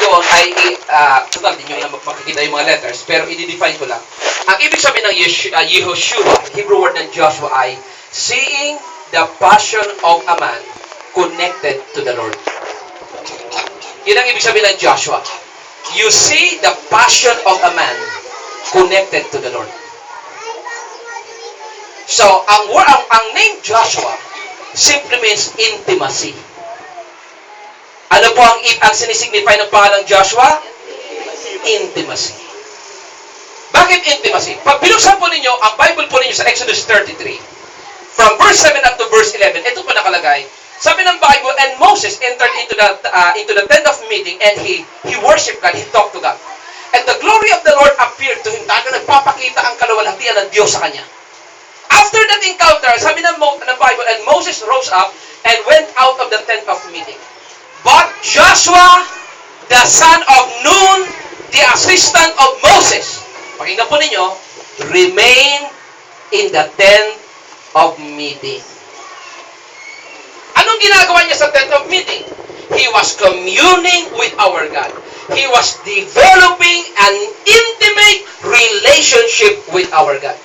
doon ay, total, din nyo na makikita yung mga letters, pero i-define ko lang. Ang ibig sabihin ng Yehoshua, Hebrew word ng Joshua ay, seeing the passion of a man connected to the Lord. Yun ang ibig sabihin ng Joshua. You see the passion of a man connected to the Lord. So, ang name Joshua simply means intimacy. Ano po ang sinisignify ng pangalang Joshua? Intimacy. Bakit intimacy? Pag binuksan po ninyo, ang Bible po ninyo sa Exodus 33, from verse 7 up to verse 11, ito po nakalagay. Sabi ng Bible, and Moses entered into the tent of meeting, and he worshiped God, he talked to God. And the glory of the Lord appeared to him. Talaga nagpapakita ang kaluwalhatian ng Diyos sa kanya. After that encounter, sabi ng Bible, and Moses rose up and went out of the tent of meeting. But Joshua, the son of Nun, the assistant of Moses, pakinggan po ninyo, remained in the tent of meeting. Anong ginagawa niya sa tent of meeting? He was communing with our God. He was developing an intimate relationship with our God.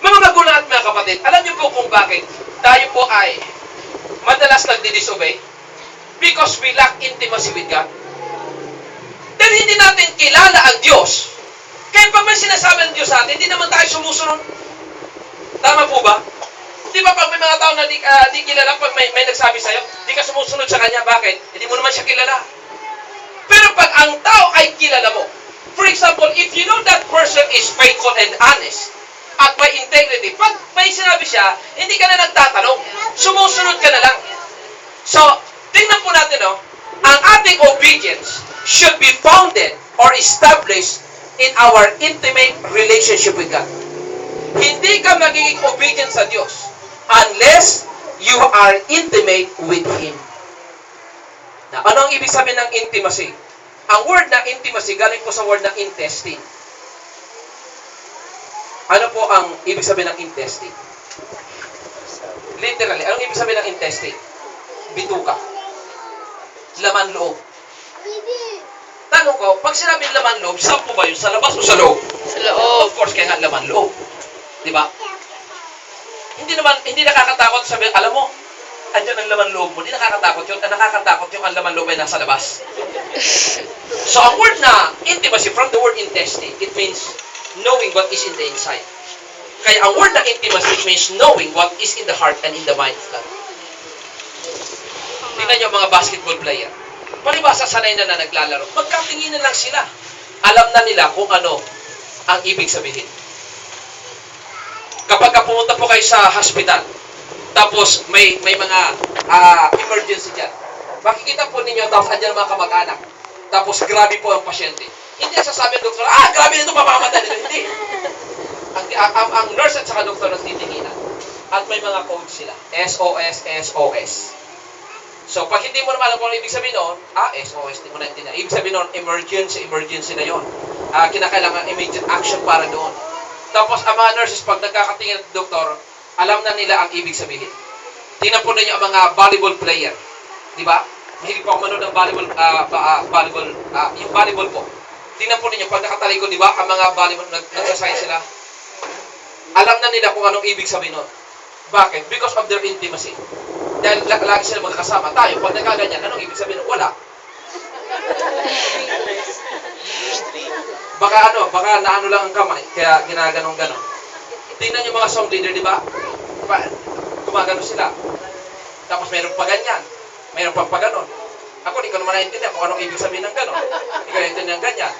Mga magulang at mga kapatid, alam niyo po kung bakit tayo po ay madalas nagdi-disobey? Because we lack intimacy with God. Dahil hindi natin kilala ang Diyos. Kaya pag may sinasabi ng Diyos sa atin, hindi naman tayo sumusunod. Tama po ba? Di ba pag may mga tao na di kilala, pag may nagsabi sa'yo, di ka sumusunod sa kanya, bakit? Hindi mo naman siya kilala. Pero pag ang tao ay kilala mo, for example, if you know that person is faithful and honest, at may integrity, pag may sinabi siya, hindi ka na nagtatanong, sumusunod ka na lang. So, tingnan po natin, ang ating obedience should be founded or established in our intimate relationship with God. Hindi ka magiging obedient sa Diyos unless you are intimate with Him. Now, ano ang ibig sabihin ng intimacy? Ang word na intimacy galing po sa word na intestine. Ano po ang ibig sabihin ng intestine? Literally, anong ibig sabihin ng intestine? Bituka. Laman loob. Tanong ko, pag sinabing laman loob, saan po ba yun? Sa labas o sa loob? Sa loob. Of course, kaya nga laman loob. Di ba? Hindi nakakatakot sabihin, alam mo, andyan ang laman loob mo. Hindi nakakatakot yun. Ang nakakatakot yung ang laman loob ay nasa labas. So, ang word na intimacy, from the word intestine, it means knowing what is in the inside. Kaya ang word na intimacy means knowing what is in the heart and in the mind of God. Tingnan nyo mga basketball player. Palibasa sanay na naglalaro. Magkatinginan lang sila. Alam na nila kung ano ang ibig sabihin. Kapag pumunta po kayo sa hospital, tapos may mga emergency dyan, makikita po ninyo, tapos andyan mga kamag-anak, tapos grabe po ang pasyente. Hindi sasabi ng doktor, grabe nito, mamamatay nito. Hindi. Ang nurse at saka doktor ang titinginan. At may mga code sila. SOS, SOS. So, pag hindi mo naman alam kung ano ibig sabihin noon, SOS, hindi mo naintindihan. Ibig sabihin noon, emergency na yon. Kinakailangan immediate action para doon. Tapos, ang mga nurses, pag nagkakatingin at doktor, alam na nila ang ibig sabihin. Tingnan po ninyo ang mga volleyball player. Di ba? Mahilig po ako manood ng volleyball, yung volleyball po. Tingnan po ninyo, pag nakatalikod, di ba, ang mga volleyball, nag-assign sila. Alam na nila kung anong ibig sabihin nun. Bakit? Because of their intimacy. Dahil lagi sila magkakasama. Tayo, pag nagkaganyan, anong ibig sabihin nun? Wala. Baka naano lang ang kamay, kaya ginaganong-ganon. Tingnan yung mga song leader, di ba? Gumagano sila. Tapos mayroon pa ganyan. Mayroon pa ganon. Ako, di ko naman naintindihan kung anong ibig sabihin ng ganon. Di ko naintindihan ganyan.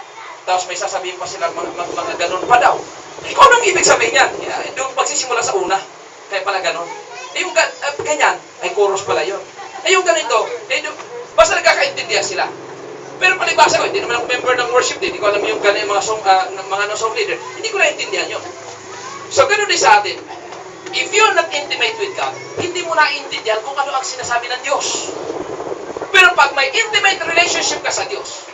Tapos may sasabihin pa sila mga ganon pa daw. Di ko anong ibig sabihin yan. Doon magsisimula sa una. Kaya pala ganon. Yung ganyan, ay chorus pala yun. Yung ganito, basta nagkakaintindihan sila. Pero palibasa ko, hindi naman ako member ng worship din. Hindi ko alam yung ganyan mga song leader. Hindi ko naintindihan yun. So, ganun din sa atin. If you're not intimate with God, hindi mo naiintindihan kung ano ang sinasabi ng Diyos. Pero pag may intimate relationship ka sa Diyos,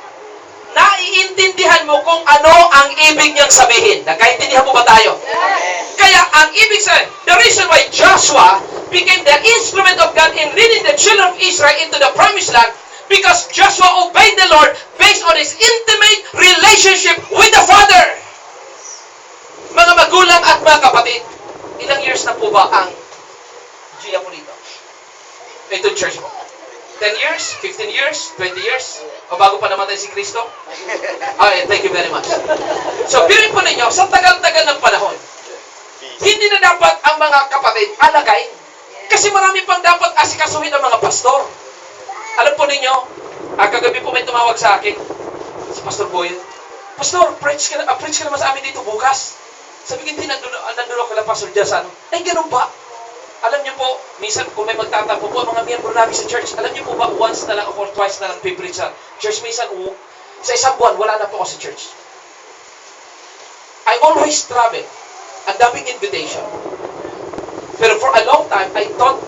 naiintindihan mo kung ano ang ibig niyang sabihin. Nagkaintindihan mo ba tayo? Yes. Kaya ang ibig sabihin, the reason why Joshua became the instrument of God in leading the children of Israel into the promised land, Because Joshua obeyed the Lord based on his intimate relationship with the Father. Mga magulang at mga kapatid, ilang years na po ba ang Gia po dito? Ito church mo. 10 years? 15 years? 20 years? O bago pa namatay si Kristo? Okay, thank you very much. So, pirin po ninyo, sa tagal-tagal ng panahon, hindi na dapat ang mga kapatid alagay. Kasi marami pang dapat asikasuhin ang mga pastor. Alam po ninyo, kagabi po may tumawag sa akin, si Pastor Boyle. Pastor, preach ka naman sa amin dito bukas. Sabi ko, hindi, nandun ako kala Pastor Diaz. Ay, ganun ba? Alam niyo po, minsan kung may magtatampo po, mga miyembro namin sa church, alam niyo po ba, once na lang or twice na lang pipreach sa church, minsan, sa isang buwan, wala na po ako sa church. I always travel. Ang daming invitation. Pero for a long time, I thought,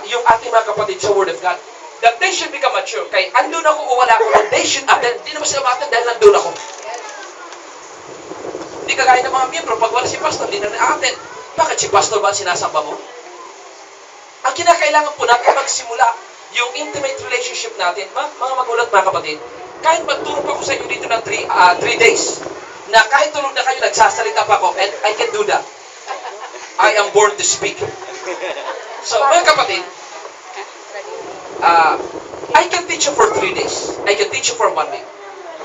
yung ating mga kapatid sa Word of God, that they should become mature. Kaya andun ako o wala ako, they should attend. Hindi naman sila ma-attend dahil nandun ako. Hindi kagaya ng mga miyembro, pag wala si pastor, hindi na na-attend. Bakit si pastor ba sinasamba mo? Ang kinakailangan po natin magsimula yung intimate relationship natin, mga magulat, mga kapatid, kahit magturo pa ko sa inyo dito ng 3 days, na kahit tulog na kayo, nagsasalita pa ako, and I can do that. I am born to speak. So, mga kapatid, I can teach you for 3 days. I can teach you for 1 week.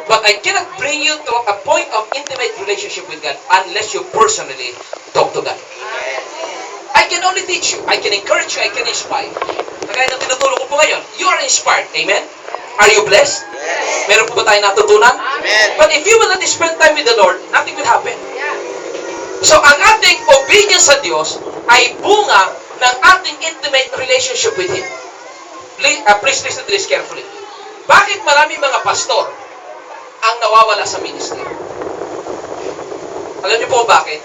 But I cannot bring you to a point of intimate relationship with God unless you personally talk to God. I can only teach you. I can encourage you. I can inspire. Kagaya ng tinutulong ko po ngayon, you are inspired. Amen? Are you blessed? Yes. Meron po ba tayong natutunan? Amen. But if you will not spend time with the Lord, nothing will happen. So, ang ating obedience sa Diyos ay bunga ng ating intimate relationship with Him. Please listen to this carefully. Bakit maraming mga pastor ang nawawala sa ministry? Alam niyo po bakit?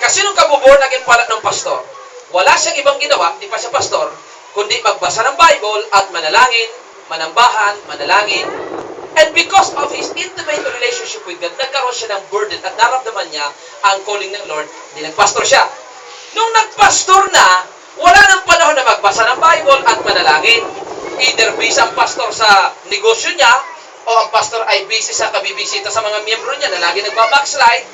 Kasi nung kabuborn again pala ng pastor, wala siyang ibang ginawa, hindi pa siya pastor, kundi magbasa ng Bible at manalangin, manambahan, manalangin. And because of his intimate relationship with God, nagkaroon siya ng burden at naramdaman niya ang calling ng Lord, hindi nagpastor siya. Nung nagpastor na, wala nang panahon na magbasa ng Bible at manalangin. Either busy ang pastor sa negosyo niya, o ang pastor ay busy sa kabibisita sa mga miyembro niya na lagi nagbabackslide,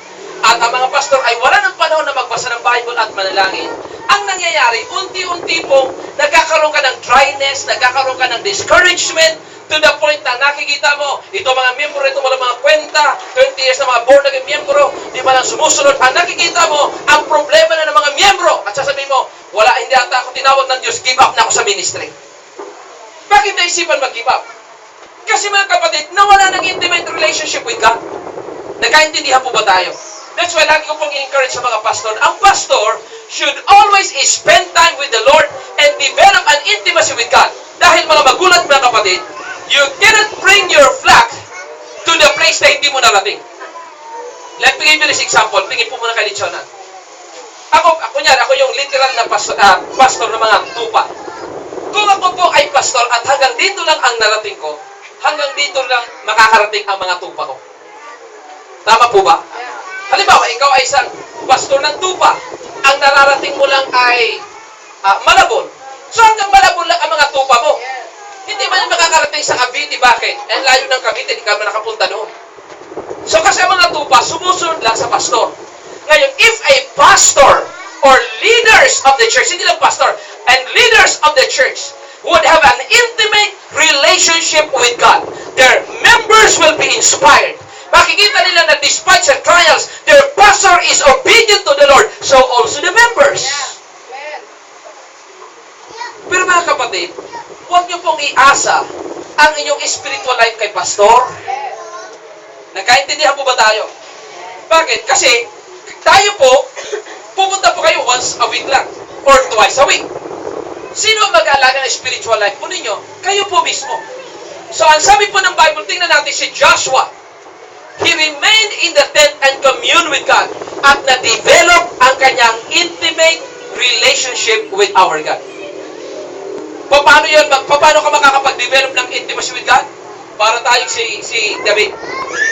at ang mga pastor ay wala ng panahon na magbasa ng Bible at manalangin. Ang nangyayari, unti-unti pong nagkakaroon ka ng dryness, nagkakaroon ka ng discouragement, to the point na nakikita mo, ito mga miyembro, ito mga kwenta, 20 years na mga born again miyembro, di ba lang sumusunod. Ang nakikita mo, ang problema na ng mga miyembro, at sasabihin mo, wala, hindi ata ako tinawag ng Diyos, give up na ako sa ministry. Bakit naisipan mag-give up? Kasi mga kapatid, nawala ng intimate relationship with God. Nagkaintindihan po ba tayo? That's why lagi ko pong i-encourage sa mga pastor. Ang pastor should always spend time with the Lord and develop an intimacy with God. Dahil mga magulat, mga kapatid, you cannot bring your flock to the place na hindi mo narating. Let me give you this example. Tingin po muna kay Lichonan. Ako yung literal na pastor ng mga tupa. Kung ako po ay pastor at hanggang dito lang ang narating ko, hanggang dito lang makakarating ang mga tupa ko. Tama po ba? Halimbawa, ikaw ay isang pastor ng tupa. Ang nararating mo lang ay Malabon. So hanggang Malabon lang ang mga tupa mo. Hindi man makakarating sa Cavite. Bakit? Ang layo ng Cavite, hindi ka man nakapunta doon. So kasi ang mga tupa, sumusunod lang sa pastor. Ngayon, if a pastor or leaders of the church, hindi lang pastor, and leaders of the church would have an intimate relationship with God, their members will be inspired. Makikita nila na despite sa trials, their pastor is obedient to the Lord, so also the members. Pero mga kapatid, huwag niyo pong iasa ang inyong spiritual life kay pastor. Nagkaintindihan po ba tayo? Bakit? Kasi tayo po, pupunta po kayo once a week lang or twice a week. Sino ang mag-aalaga ng spiritual life po ninyo? Kayo po mismo. So ang sabi po ng Bible, tingnan natin si Joshua. He remained in the tent and communed with God at na-develop ang kanyang intimate relationship with our God. Paano yun? Paano ka makakapag-develop ng intimacy with God? Para tayong si David.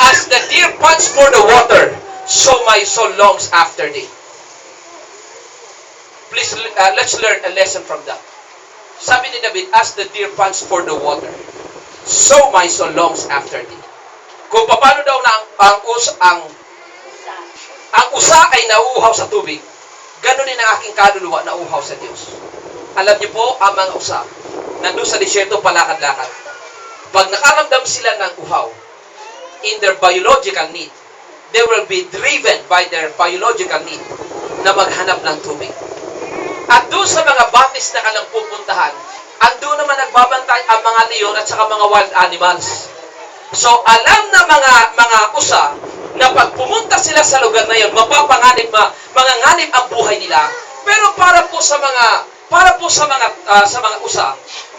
As the deer pants for the water, so my soul longs after thee. Please, let's learn a lesson from that. Sabi ni David, as the deer pants for the water. so my soul longs after thee. Kung paano daw na ang usa ay nauuhaw sa tubig, ganun din ang aking kaluluwa nauuhaw sa Diyos. Alam niyo po, ang mga usa, nandun sa disyerto palakad-lakad. Pag nakaramdam sila ng uhaw, in their biological need, they will be driven by their biological need na maghanap ng tubig. At doon sa mga batis na kanilang pupuntahan, ando naman nagbabantay ang mga leon at saka mga wild animals. So, alam na mga usa na pag pumunta sila sa lugar na yon, mapapanganib, manganganib ang buhay nila. Pero para po sa mga usa,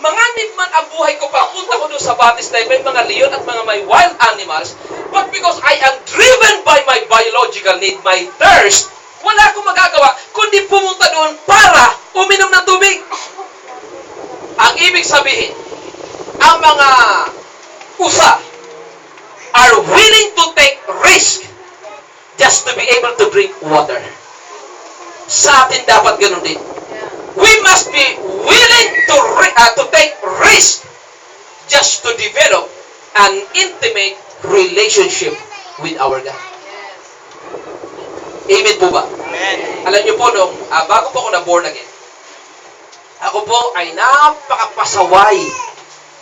manganib man ang buhay ko papunta ko doon sa batis na may mga leon at mga may wild animals, but because I am driven by my biological need, my thirst, wala akong magagawa kundi pumunta doon para uminom ng tubig. Ang ibig sabihin, ang mga usa are willing to take risk just to be able to drink water. Sa atin dapat ganun din. We must be willing to take risk just to develop an intimate relationship with our God. Amen po ba? Amen. Alam niyo po, bago po ako na-born again, ako po ay napakapasaway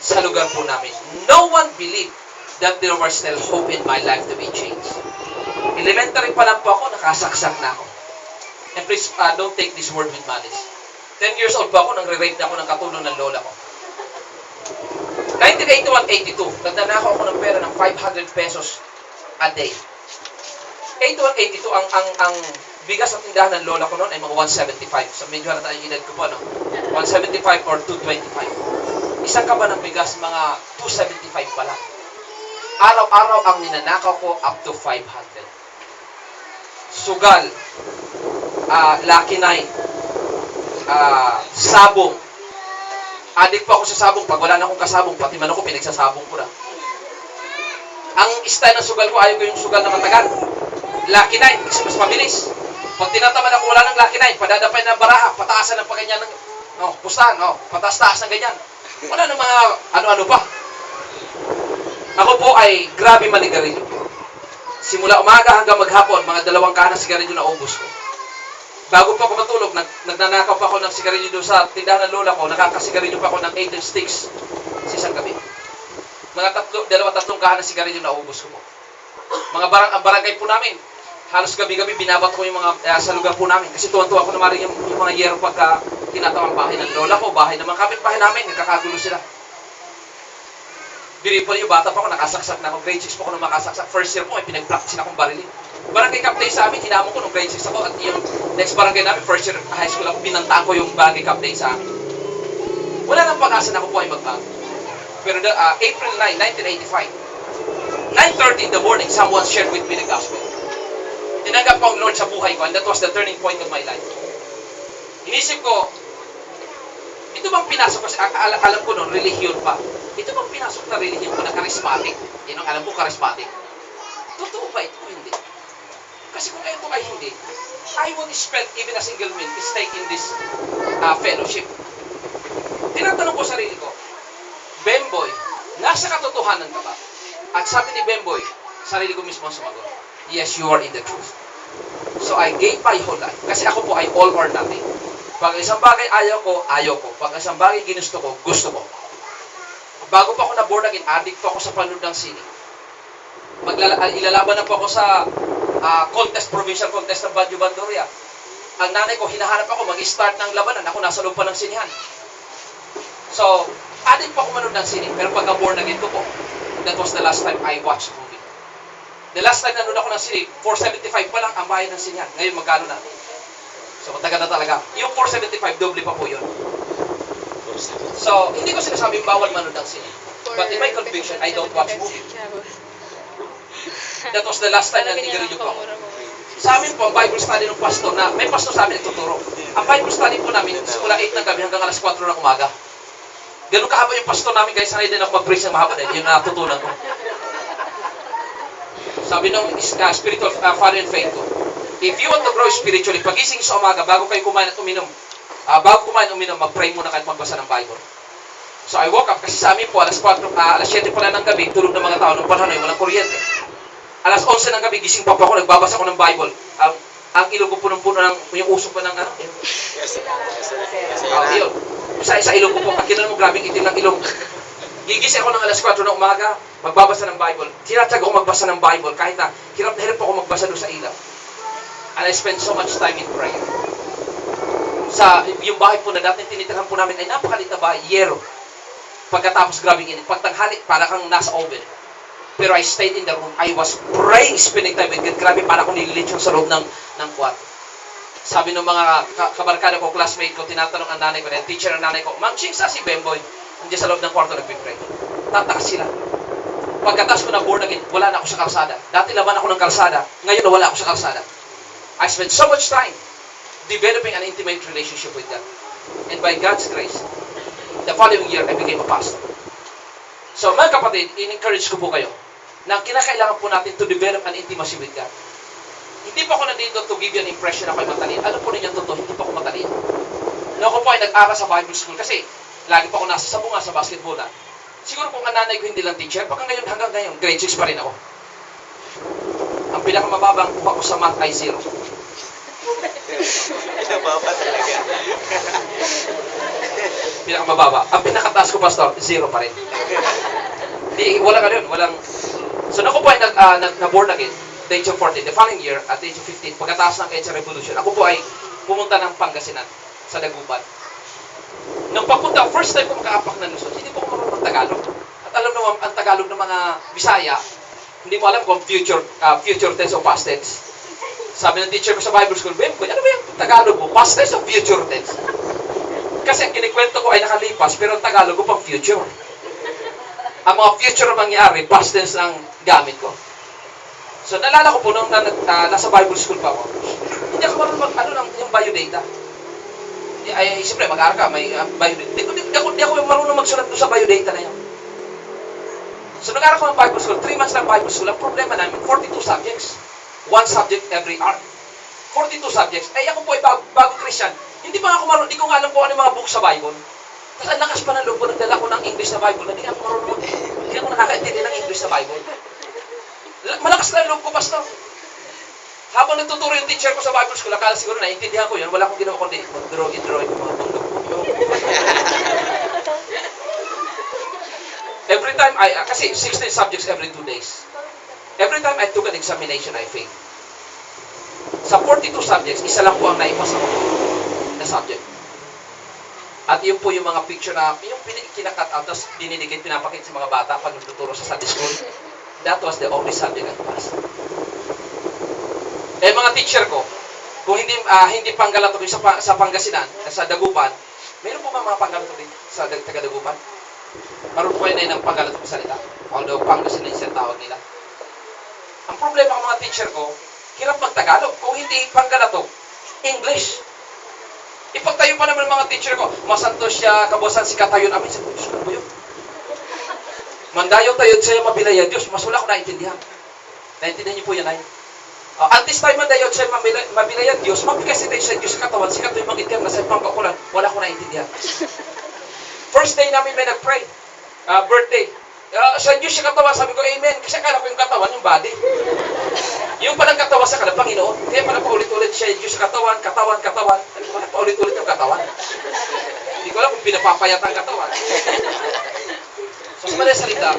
sa lugar po namin. No one believed that there was still hope in my life to be changed. Elementary pa lang po ako, nakasaksak na ako. And please, don't take this word with malice. 10 years old pa ako, nang re-rape na ako ng katulong ng lola ko. 1981-82, nagnanakaw ako ng pera ng 500 pesos a day. 81-82, ang bigas sa tindahan ng lola ko noon ay mga 175. So medyo halata yung edad ko po, no? 175 or 225. Isang kaba ng bigas, mga 275 pa lang. Araw-araw ang ninanakaw ko up to 500. Sugal, Lucky 9, sabong. Adik pa ako sa sabong. Pag wala na akong kasabong, pati man ako, pinagsasabong ko na. Ang style ng sugal ko, ayaw ko yung sugal na matagal. Lucky 9, kasi mas mabilis. Pag tinatamad ako, wala ng Lucky 9, padadapay ng baraha, pataasan ng paganyan ng, pustahan, pataas-taas ng ganyan. Wala ng mga ano-ano pa. Ako po ay grabe manigarilyo. Simula umaga hanggang maghapon, mga 2 kahan ng sigarilyo na ubos ko. Bago pa ako matulog, nagnanakaw pa ako ng sigarilyo doon sa tindahan ng lola ko, nakakasigarilyo pa ako ng 8 sticks sa isang gabi. Mga 2-3 kahan ng sigarilyo na ubos ko po. Ang barangay po namin, halos gabi-gabi binabat ko yung mga sa lugar po namin. Kasi tuwan-tuwa ko na maring yung mga yero pagka tinatawang bahay ng lola ko, bahay ng mga kapitbahay namin, nagkakagulo sila. Bili po yung bata pa ako, nakasaksak na ako. Grade 6 po ako nung makasaksak. First year po, ay pinag-practice akong barilin. Barangay captain sa amin, hinamon ko nung grade 6 ako. At yung next barangay namin, first year high school ako, binantaan ko yung barangay captain sa amin. Wala nang pag-asa na ako po ay magbago. Pero April 9, 1985, 9:30 in the morning, someone shared with me the gospel. Tinanggap ko ang Lord sa buhay ko, and that was the turning point of my life. Inisip ko, ito bang pinasok ko, alam ko noon, relihiyon pa. Ito bang pinasok na relihiyon ko na charismatic? Yan ang alam ko, charismatic. Totoo ba ito? Hindi. Kasi kung ito ay hindi, I won't spend even a single minute stay in this fellowship. Tinatanong ko sarili ko, Bemboy, nasa katotohanan ka ba? At sabi ni Bemboy, sarili ko mismo ang sumagot, yes, you are in the truth. So I gave my whole life. Kasi ako po ay all or nothing. Pag isang bagay ayaw ko, ayaw ko. Pag isang bagay ginusto ko, gusto ko. Bago pa ako na-born again, addict pa ako sa panood ng sine. Ilalaban na po ako sa provincial contest ng Baguio Bandoria. Ang nanay ko, hinahanap ako, mag-start ng labanan. Ako nasa loob pa ng sinihan. So, addict pa ako manood ng sine. Pero pag na-born again ko po, that was the last time I watched a movie. The last time nanood ako ng sine, 475 pa lang ang bayad ng sinihan. Ngayon, magkano na? So, matagal na talaga. Yung 475, doble pa po yun. So, hindi ko sinasabing bawal manood ng sine. But in my conviction, I don't watch movie. That was the last time na nanigarilyo po ako. Sa amin po, ang Bible study ng pastor na, may pastor sa amin nagtuturo. Ang Bible study po namin, simula 8 ng gabi hanggang alas 4 ng umaga. Ganun kahaba yung pastor namin, guys, sanay din ako mag-preach ng mahaba din. Yun na natutunan ko. Sabi ng spiritual father and faith ko, if you want to grow spiritually, pagising sa umaga, bago kayo kumain at uminom, mag-pray muna kahit magbasa ng Bible. So I woke up kasi sa amin po, alas 7 pala ng gabi, tulog ng mga tao ng panahon ay walang kuryente. Alas 11 ng gabi, gising pa ako, nagbabasa ko ng Bible. Ang ilong ko punong-puno ng, yung usok pa ng ano? Yes. Yun. Sa ilong ko po, akinan mo, grabing itim ng ilong. Gigising ako ng alas 4 ng umaga, magbabasa ng Bible. Tinatag ako magbasa ng Bible, kahit na hirap ako magbasa doon sa ilaw. And I spend so much time in prayer. Yung bahay po na dating tinitirhan po namin ay napakalit na bahay, yero. Pagkatapos grabing init, pagtanghali, para kang nasa oven. Pero I stayed in the room. I was praying, spending time with God. Grabe, para akong nililitsyon sa loob ng kwarto. Sabi ng mga kabarkada ko, classmate ko, tinatanong ang nanay ko, ang teacher ng nanay ko, Ma'am Ching, sa si Bemboy, hindi sa loob ng kwarto nagpipray. Tatakas sila. Pagkatapos ko na born again, wala na ako sa kalsada. Dati laban ako ng kalsada, ngayon wala ako sa kalsada. I spent so much time developing an intimate relationship with God. And by God's grace, the following year, I became a pastor. So, mga kapatid, in-encourage ko po kayo na kinakailangan po natin to develop an intimacy with God. Hindi pa ako nandito to give you an impression na ako'y matalino. Alam po ninyo totoo, hindi pa ako matalino. Nung ako po ay nag-aral sa Bible school, kasi lagi pa ako nasa sabunga sa basketball na. Siguro kung ang nanay ko hindi lang teacher, baka ngayon hanggang ngayon, grade 6 pa rin ako. Ang pinakamababang kuha ko sa math ay 0. Pinababa talaga. Pinakamababa. Ang pinakataas ko, pastor, 0 pa rin. Walang ano yun, walang... So, naku po ay na-born again, the age of 14. The following year, at the age of 15, pagkataas ng EDSA Revolution, ako po ay pumunta ng Pangasinan, sa Dagupan. Nung pagpunta, first time ko makaapak ng Luzon, hindi po ako marunong mag-Tagalog. At alam naman, ang Tagalog ng mga Bisaya, hindi mo alam kung future tense o past tense. Sabi ng teacher ko sa Bible school, ano ba yung Tagalog mo? Past tense o future tense? Kasi ang kinikwento ko ay nakalipas, pero ang Tagalog ko pang future. Ang mga future na mangyari, past tense ang gamit ko. So, nalala ko po nung nasa Bible school pa ako, hindi ako marunong yung biodata. Ay, siyempre, mag-aaral ka, may biodata. Hindi ako marunong magsulat doon sa biodata na yan. So, nag-aaral ko ng Bible school, 3 months lang Bible school, ang problema namin, 42 subjects. 1 subject every hour. 42 subjects. Ay, ako po ay bago Christian. Hindi pa ako marunong, hindi ko nga alam kung ano yung mga books sa Bible. Tapos ang lakas pa ng loob ko, nagdala ko ng English na Bible, hindi ako marunong, hindi ako nakakaintindi ng English na Bible. Malakas na loob ko, pastor. Habang nagtuturo yung teacher ko sa Bible school, akala siguro naiintindihan ko yun, wala akong ginawa kundi mag-drawing yung mga bundok ko. Every time, kasi 16 subjects every 2 days. Every time I took an examination, I failed. Sa 42 subjects, isa lang po ang naipasa ko na subject. At yun po yung mga picture na, yung kinakat out, tapos dinidikit, pinapakit sa mga bata pag nagtuturo sa Sunday school. That was the only subject I passed. Eh, mga teacher ko, kung hindi Panggalatok sa Pangasinan, sa Dagupan, meron po mga Panggalatok din sa taga-Dagupan? Maroon po kayo na ng Panggalatok salita. Although Pangasinan yung tawag nila. Ang problema ng mga teacher ko, hirap mag-Tagalog. Kung hindi Panggalatok, English. Ipagtayo pa naman ng mga teacher ko, masanto siya, kabuasan si katayon amin. Sabi ko, Diyos ko na ba yun? Mandayo tayo sa'yo mabilaya, Diyos, mas wala ko naintindihan. Naintindihan niyo po yan, ay? Antes tayo mandayo sa'yo mabilaya, Diyos, mapikasi tayo sa Diyos sa katawan, si katayon mag-ityang na sa pangkakulan, wala ko naintindihan. First day namin may nag-pray, birthday. Sa Diyos sa katawan, sabi ko, amen, kasi akala ko yung katawan, yung body. Yung palang katawan sa kanang Panginoon, kaya pala paulit-ulit siya, Diyos sa katawan. Ano ba, paulit-ulit yung katawan? Hindi ko alam kung pinapapayat ang katawan. So, sa mga salita,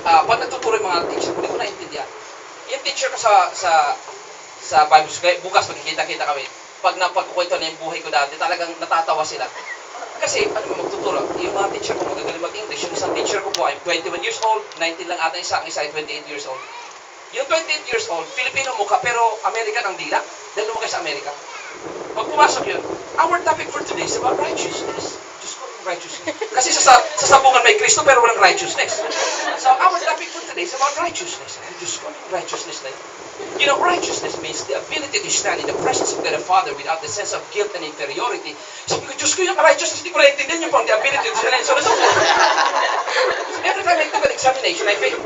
pag nagtuturo yung mga teacher, hindi ko naintindihan. Yung teacher ko sa Bible school, bukas magkikita-kita kami. Pag napagkukwento na yung buhay ko dati, talagang natatawa sila. Kasi, ano mo, magtuturo, yung mga teacher ko magagaling mag-English. Yung isang teacher ko po ay 21 years old, 19 lang ata isa ay 28 years old. Yung 28 years old, Filipino mukha, pero American ang dila. Dahil lumaki sa Amerika. Pag pumasok yun, our topic for today is about righteousness. Diyos ko, righteousness. Kasi sa sabungan may Kristo, pero walang righteousness. So, our topic for today is about righteousness. Diyos ko, righteousness na yun. You know, righteousness means the ability to stand in the presence of God the Father without the sense of guilt and inferiority. Sabi ko, Diyos ko, yung righteousness, hindi ko naintindihan yung pang the ability to stand in so every time I took an examination, I failed.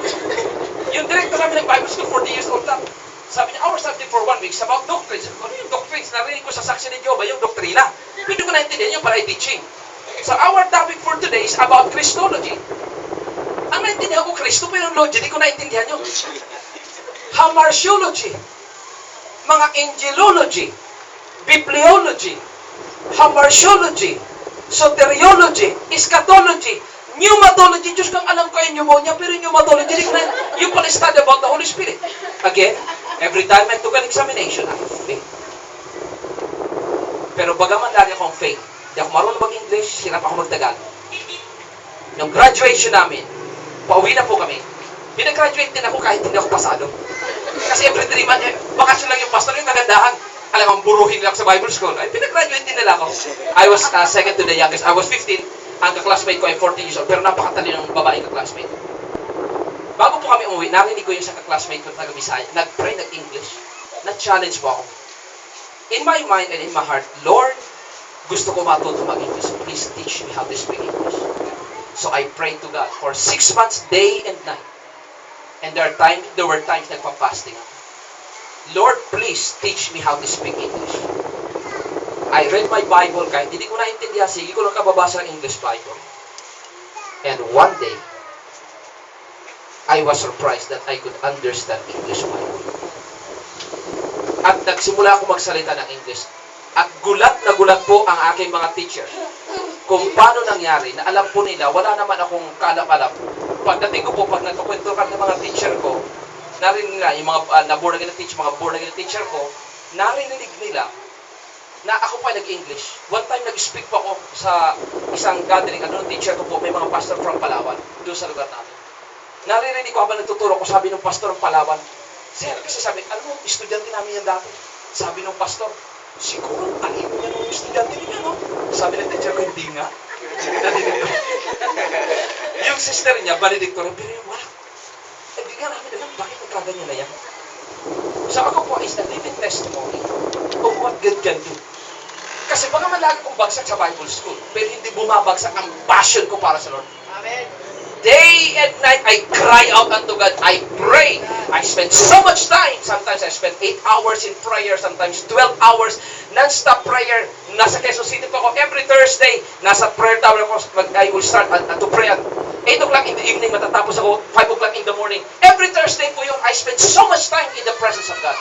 Yung director namin ng Bible School, 40 years old lang. Sabi niya, our subject for 1 week is about doctrines. Sabi ko, ano yung doctrines? Narinig ko sa saksi ni Jehovah, yung doktrina. Hindi ko naintindihan yung para i-teaching. So our topic for today is about Christology. Ang naintindihan ko Kristo, pero yung logy, di ko naintindihan yun. Hamartiology, mga angelology, bibliology, hamartiology, soteriology, eschatology, pneumatology. Diyos kang alam ko yung pneumonia, pero pneumatology, di ko na, yung pala study about the Holy Spirit. Again, every time I took an examination, I have faith. Pero bagaman lagi akong faith, hindi ako marunong mag-English, hirap ako mag-Tagalog. Nung graduation namin, pauwi na po kami. Pinag-graduate din ako kahit hindi ako pasado. Kasi every 3 months, bakasyon lang yung pastor, yung kagandahan. Alam ang buruhin nila ako sa Bible school. Ay, pinag-graduate din nila ako. I was second to the youngest. I was 15. Ang ka-classmate ko ay 14 years old. Pero napakatali ng babae ka-classmate. Bago po kami umuwi, narinig ko yung sa ka-classmate ko taga-Bisaya. Nag-pray, nag-English. Na-challenge po ako. In my mind and in my heart, Lord, gusto ko matuto mag-English. Please teach me how to speak English. So I prayed to God for 6 months, day and night. And there were times nagpa-fasting ako. Lord, please teach me how to speak English. I read my Bible kahit hindi ko naintindihan. Sige ko lang kababasa ng English Bible. And one day, I was surprised that I could understand English Bible. At nagsimula ako magsalita ng English. At gulat na gulat po ang aking mga teacher. Kung paano nangyari, na alam po nila, wala naman akong kaalam-alam. Pagdating ko po, pag nagkukwento ka ng mga teacher ko, narinig nila, yung mga born again teacher ko, narinig nila na ako pa nag-English. One time nag-speak po ako sa isang gathering, teacher ko po, may mga pastor from Palawan, doon sa lugar namin. Narinig ko habang nagtuturo ko, sabi ng pastor ng Palawan, Sir, kasi sabi, alam mo, estudyante namin yan dati. Sabi ng pastor, siguro, talino niya nung estudyante niya, no? Sabi ng teacher ko, hindi nga. Narinig ko. Yung sister niya, valedictorian, pero yung wala. Hindi nga namin alam, bakit nagkaganyan na yan? So ako po is a living testimony of what God can do. Kasi baka malagi kong bagsak sa Bible school, pero hindi bumabagsak ang passion ko para sa Lord. Amen. Day and night, I cry out unto God. I pray. I spend so much time. Sometimes I spend 8 hours in prayer. Sometimes 12 hours. Non-stop prayer. Nasa Quezon City po ako. Every Thursday, nasa prayer tower ako. I will start to pray at 8 o'clock in the evening. Matatapos ako 5 o'clock in the morning. Every Thursday po yun. I spend so much time in the presence of God.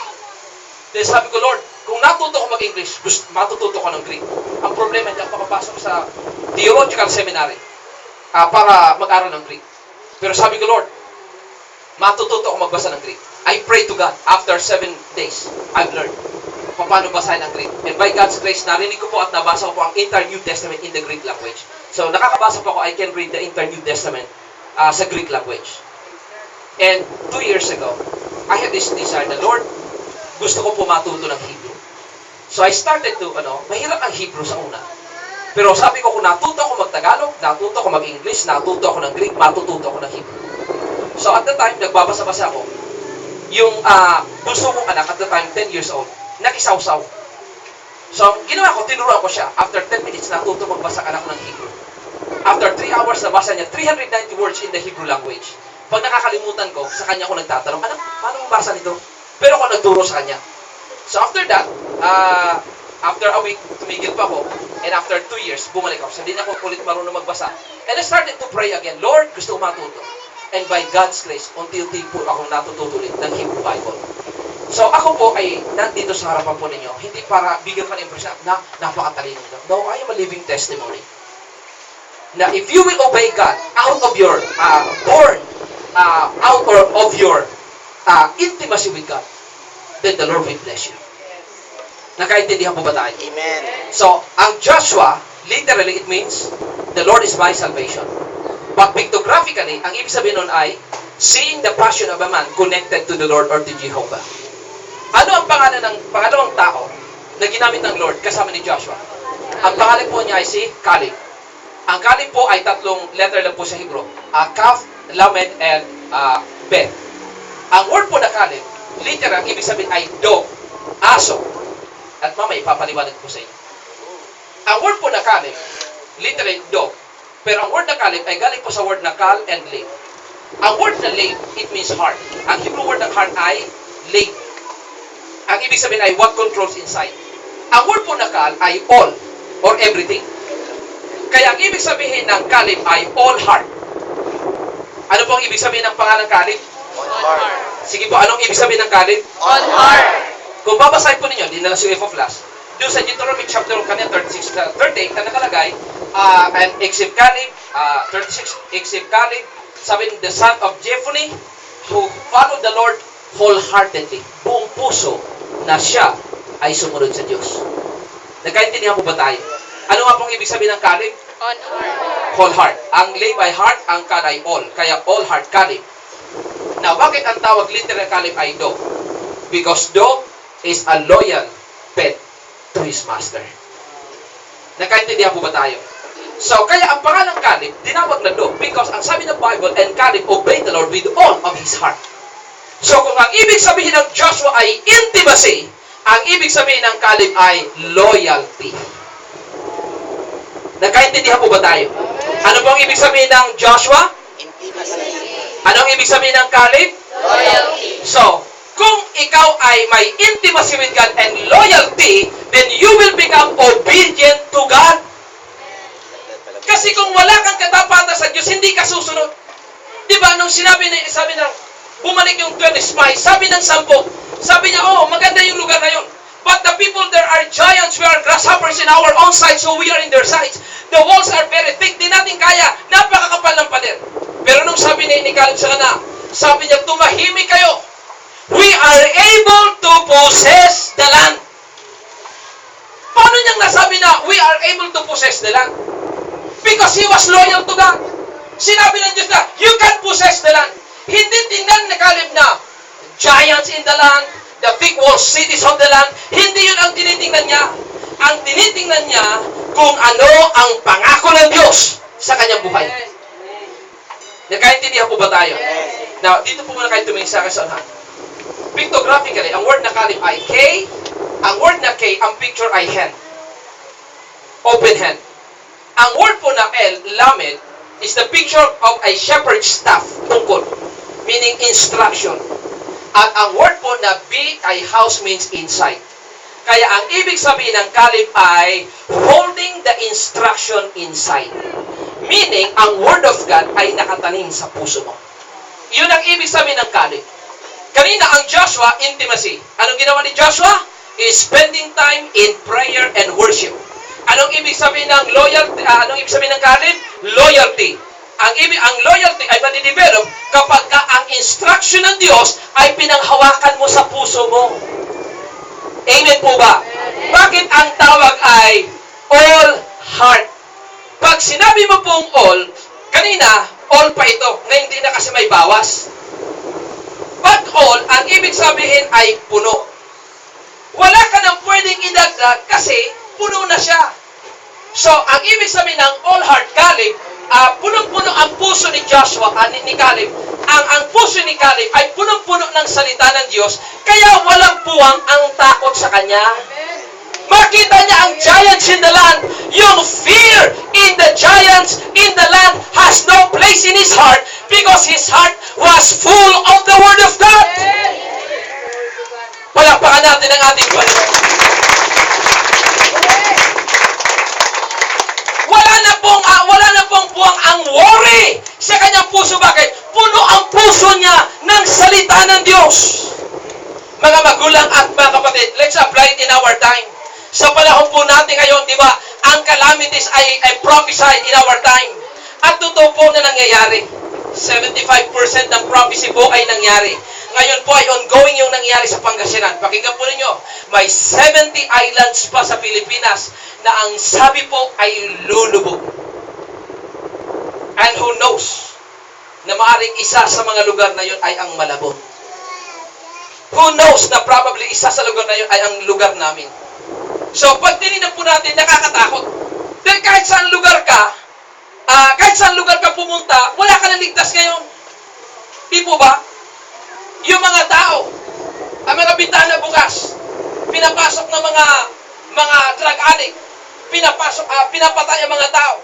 Then sabi ko, Lord, kung natuto ko mag-English, matututo ko ng Greek. Ang problema, hindi ako makapasok sa theological seminary. Para mag-aral ng Greek. Pero sabi ko, Lord, matututo ako magbasa ng Greek. I pray to God. After 7 days, I've learned paano basahin ang Greek. And by God's grace, narinig ko po at nabasa ko po ang entire New Testament in the Greek language. So, nakakabasa po ako, I can read the entire New Testament sa Greek language. And 2 years ago, I had this desire, the Lord, gusto ko po matuto ng Hebrew. So, I started to, mahirap ang Hebrew sa una. Pero sabi ko, kung natuto ako mag-Tagalog, natuto ako mag-English, natuto ako ng Greek, matututo ako ng Hebrew. So at the time, nagbabasa-basa ako. Yung bunso kong anak, at the time, 10 years old, nakisawsaw. So, ginawa ko, tinuruan ko siya. After 10 minutes, natuto magbasa anak ng Hebrew. After 3 hours, nabasa niya 390 words in the Hebrew language. Pag nakakalimutan ko, sa kanya ako nagtatanong, anak, paano mabasa nito? Pero ako nagturo sa kanya. So after that, after a week, tumigil pa ako. And after 2 years, bumalik ako. So, hindi na ako ulit marunong magbasa. And I started to pray again. Lord, gusto ko matuto. And by God's grace, unti-unti po akong natututo ulit ng Hebrew Bible. So, ako po ay nandito sa harapan po ninyo. Hindi para bigyan ka ng impresyon na napakatalino nito. No, I am a living testimony. Na if you will obey God out of your intimacy with God, then the Lord will bless you. Nakaintindihan po ba tayo? Amen. So, ang Joshua, literally, it means, the Lord is my salvation. But pictographically, ang ibig sabihin nun ay, seeing the passion of a man connected to the Lord or to Jehovah. Ano ang pangalan ng pangalawang tao na ginamit ng Lord kasama ni Joshua? Ang pangalan po niya ay si Caleb. Ang Caleb po ay 3 letter lang po sa Hebrew. Kaf, Lamed, and Bet. Ang word po na Caleb, literal, ibig sabihin ay dog, aso. At mamaya, ipapaliwanag ko sa inyo. Ang word po na Caleb, literally dog. Pero ang word na Caleb ay galing po sa word na Kal and Leb. Ang word na Leb, it means heart. Ang Hebrew word ng heart ay Leb. Ang ibig sabihin ay what controls inside. Ang word po na Kal ay all or everything. Kaya ang ibig sabihin ng Caleb ay all heart. Ano po ang ibig sabihin ng pangalan Caleb? On heart. Sige po, anong ibig sabihin ng Caleb? On heart. Kung babasahin po ninyo, di na lang si UFO Flash, doon sa Deuteronomy chapter kanina 36, 38, na nakalagay, and except Caleb, 36, except Caleb, sabi the son of Jephunneh, who followed the Lord wholeheartedly, buong puso, na siya ay sumunod sa Diyos. Nagkaintindihan po ba tayo? Ano nga pong ibig sabihin ng Caleb? On heart. Whole heart. Ang Levi heart, ang Can ay all. Kaya all heart Caleb. Now, bakit ang tawag literal Caleb ay dog? Because dog is a loyal pet to his master. Nagkaintindihan po ba tayo? So, kaya ang pangalang Caleb, dinawag na dog because ang sabi ng Bible, and Caleb obeyed the Lord with all of his heart. So, kung ang ibig sabihin ng Joshua ay intimacy, ang ibig sabihin ng Caleb ay loyalty. Nagkaintindihan po ba tayo? Ano po ang ibig sabihin ng Joshua? Intimacy. Anong ibig sabihin ng Caleb? Loyalty. So, kung ikaw ay may intimacy with God and loyalty, then you will become obedient to God. Kasi kung wala kang katapatan sa Diyos, hindi ka susunod. Di ba, nung sabi ng, bumalik yung 20 spies, sabi ng 10, sabi niya, oh, maganda yung lugar na yun. But the people there are giants, we are grasshoppers in our own sight, so we are in their sights. The walls are very thick, di natin kaya, napakakapal ng pader. Pero nung sabi ni Caleb sa kana, sabi niya, tumahimik kayo. We are able to possess the land. Paano niyang nasabi na we are able to possess the land? Because he was loyal to God. Sinabi ng Diyos na, you can possess the land. Hindi tingnan ni Caleb na giants in the land, the big walled cities of the land. Hindi yun ang tinitingnan niya. Ang tinitingnan niya kung ano ang pangako ng Diyos sa kanyang buhay. Nagkaintindihan po ba tayo? Now, dito po muna kayo tumingin sa akin sa unahan. Pictographically, ang word na Caleb ay K. Ang word na K, ang picture ay hand. Open hand. Ang word po na L, lamed, is the picture of a shepherd's staff, tungkol, meaning instruction. At ang word po na B ay house means inside. Kaya ang ibig sabihin ng Caleb ay holding the instruction inside. Meaning, ang word of God ay nakatanim sa puso mo. Yun ang ibig sabihin ng Caleb. Kanina, ang Joshua, intimacy. Anong ginawa ni Joshua? Is spending time in prayer and worship. Anong ibig sabihin ng loyalty? Anong ibig sabihin ng Caleb? Loyalty. Ang loyalty ay madidevelop kapag ang instruction ng Diyos ay pinanghawakan mo sa puso mo. Amen po ba? Bakit ang tawag ay all heart? Pag sinabi mo pong all, kanina, all pa ito, na hindi na kasi may bawas. But all, ang ibig sabihin ay puno. Wala ka nang pwedeng idagdag kasi puno na siya. So, ang ibig sabihin ng all heart Caleb, punong-puno ang puso ni Joshua, ni Caleb. Ang puso ni Caleb ay punong-puno ng salita ng Diyos, kaya walang puwang ang takot sa kanya. Makita niya ang giants in the land. Yung fear in the giants in the land has no place in his heart because his heart was full of the Word of God. Palakpakan natin ang ating Panginoon. Wala na pong buwang ang worry sa kanyang puso. Bakit? Puno ang puso niya ng salita ng Diyos. Mga magulang at mga kapatid, let's apply it in our time. Sa panahon po natin ngayon, di ba, ang calamities ay prophesied in our time. At totoo po na nangyayari. 75% ng prophecy po ay nangyari. Ngayon po ay ongoing yung nangyari sa Pangasinan. Pakinggan po ninyo, may 70 islands pa sa Pilipinas na ang sabi po ay lulubog. And who knows na maaring isa sa mga lugar na yun ay ang Malabon. Who knows na probably isa sa lugar na yun ay ang lugar namin. So, pag tinignan po natin, nakakatakot. Dahil kahit saan lugar ka pumunta, wala ka nang ligtas ngayon. Di po ba? Yung mga tao, ang mga bintana bukas, pinapasok ng mga drug addict, pinapatay ang mga tao.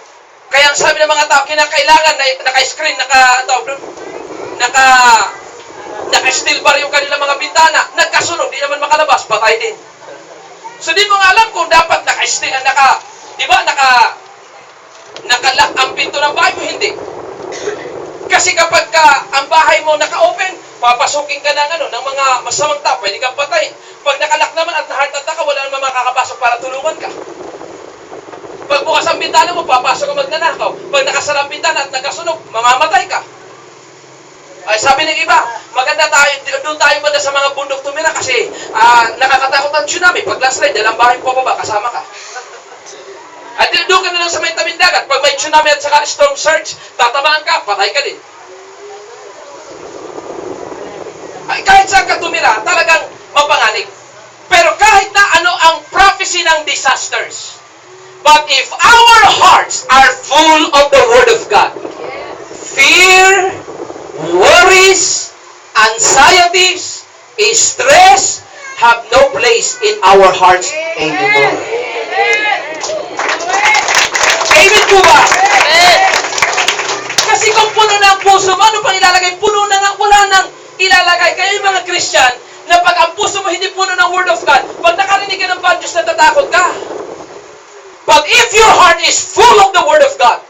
Kaya ang sabi ng mga tao, kinakailangan na naka-screen, naka-steel bar yung kanilang mga bintana. Nagkasunog, di naman makalabas, patay din. So di mo nga alam kung dapat pinto ng bahay mo? Hindi. Kasi kapag ang bahay mo naka-open, papasukin ka ng mga masamang tao, pwede kang patayin. Pag nakalak naman at na-heart attack ka, wala naman makakapasok para tulungan ka. Pag bukas ang bintana mo, papasok ka magnanakaw. Pag nakasara ang bintana at nagkasunog, mamamatay ka. Ay, sabi ng iba, maganda tayo, doon tayo banda sa mga bundok tumira kasi nakakatakot ang tsunami. Pag landslide, dalang bahay po baba, kasama ka. At doon ka na lang sa may tabing dagat. Pag may tsunami at saka storm surge, tatamaan ka, patay ka din. Ay, kahit saan ka tumira, talagang mapanganib. Pero kahit na ano ang prophecy ng disasters, but if our hearts are full of the Word of God, fear, worries, anxieties, stress have no place in our hearts anymore. Amen po ba? Kasi kung puno na ang puso mo, ano pang ilalagay? Puno na nga, wala nang ilalagay. Kaya yung mga Christian, na pag ang puso mo hindi puno ng Word of God, pag nakarinig ka ng bad news, natatakot ka. But if your heart is full of the Word of God,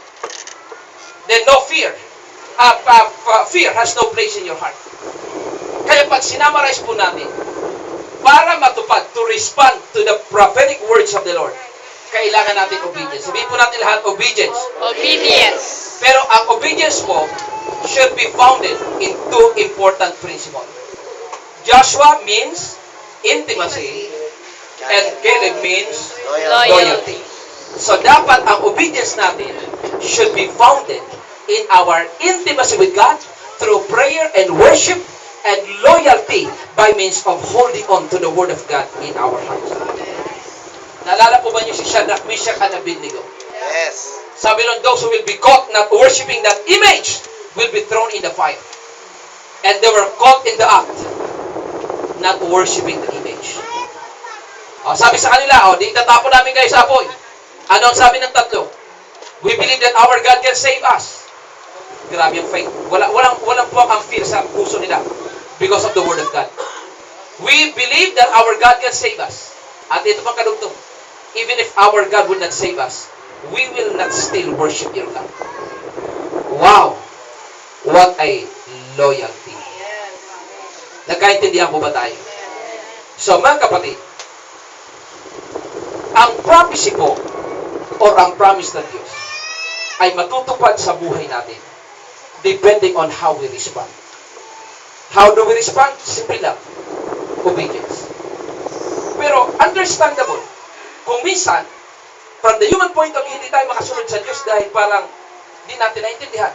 then no fear. Fear has no place in your heart. Kaya pag sinamarize po natin, para matupad, to respond to the prophetic words of the Lord, kailangan natin obedience. Sabihin po natin lahat, obedience. Obedience. Pero ang obedience po should be founded in two important principles. Joshua means intimacy, and Caleb means loyalty. So dapat ang obedience natin should be founded in our intimacy with God through prayer and worship, and loyalty by means of holding on to the Word of God in our hearts. Naalala po ba niyo si Shadrach, Meshach, and Abednego? Yes. Sabi nun, those who will be caught not worshiping that image will be thrown in the fire. And they were caught in the act, not worshiping the image. Sabi sa kanila, di itatapon namin kayo sa apoy. Ano ang sabi ng tatlo? We believe that our God can save us. Grabe yung faith. Walang puwak ang fear sa puso nila because of the Word of God. We believe that our God can save us. At ito pang kadugtong, even if our God would not save us, we will not still worship your God. Wow! What a loyalty. Nagkaintindihan po ba tayo? So, mga kapatid, ang prophecy po, or ang promise ng Diyos, ay matutupad sa buhay natin depending on how we respond. How do we respond? Simple lang. Obedience. Pero understandable, kung minsan, from the human point of view, hindi tayo makasunod sa Diyos dahil parang hindi natin naintindihan.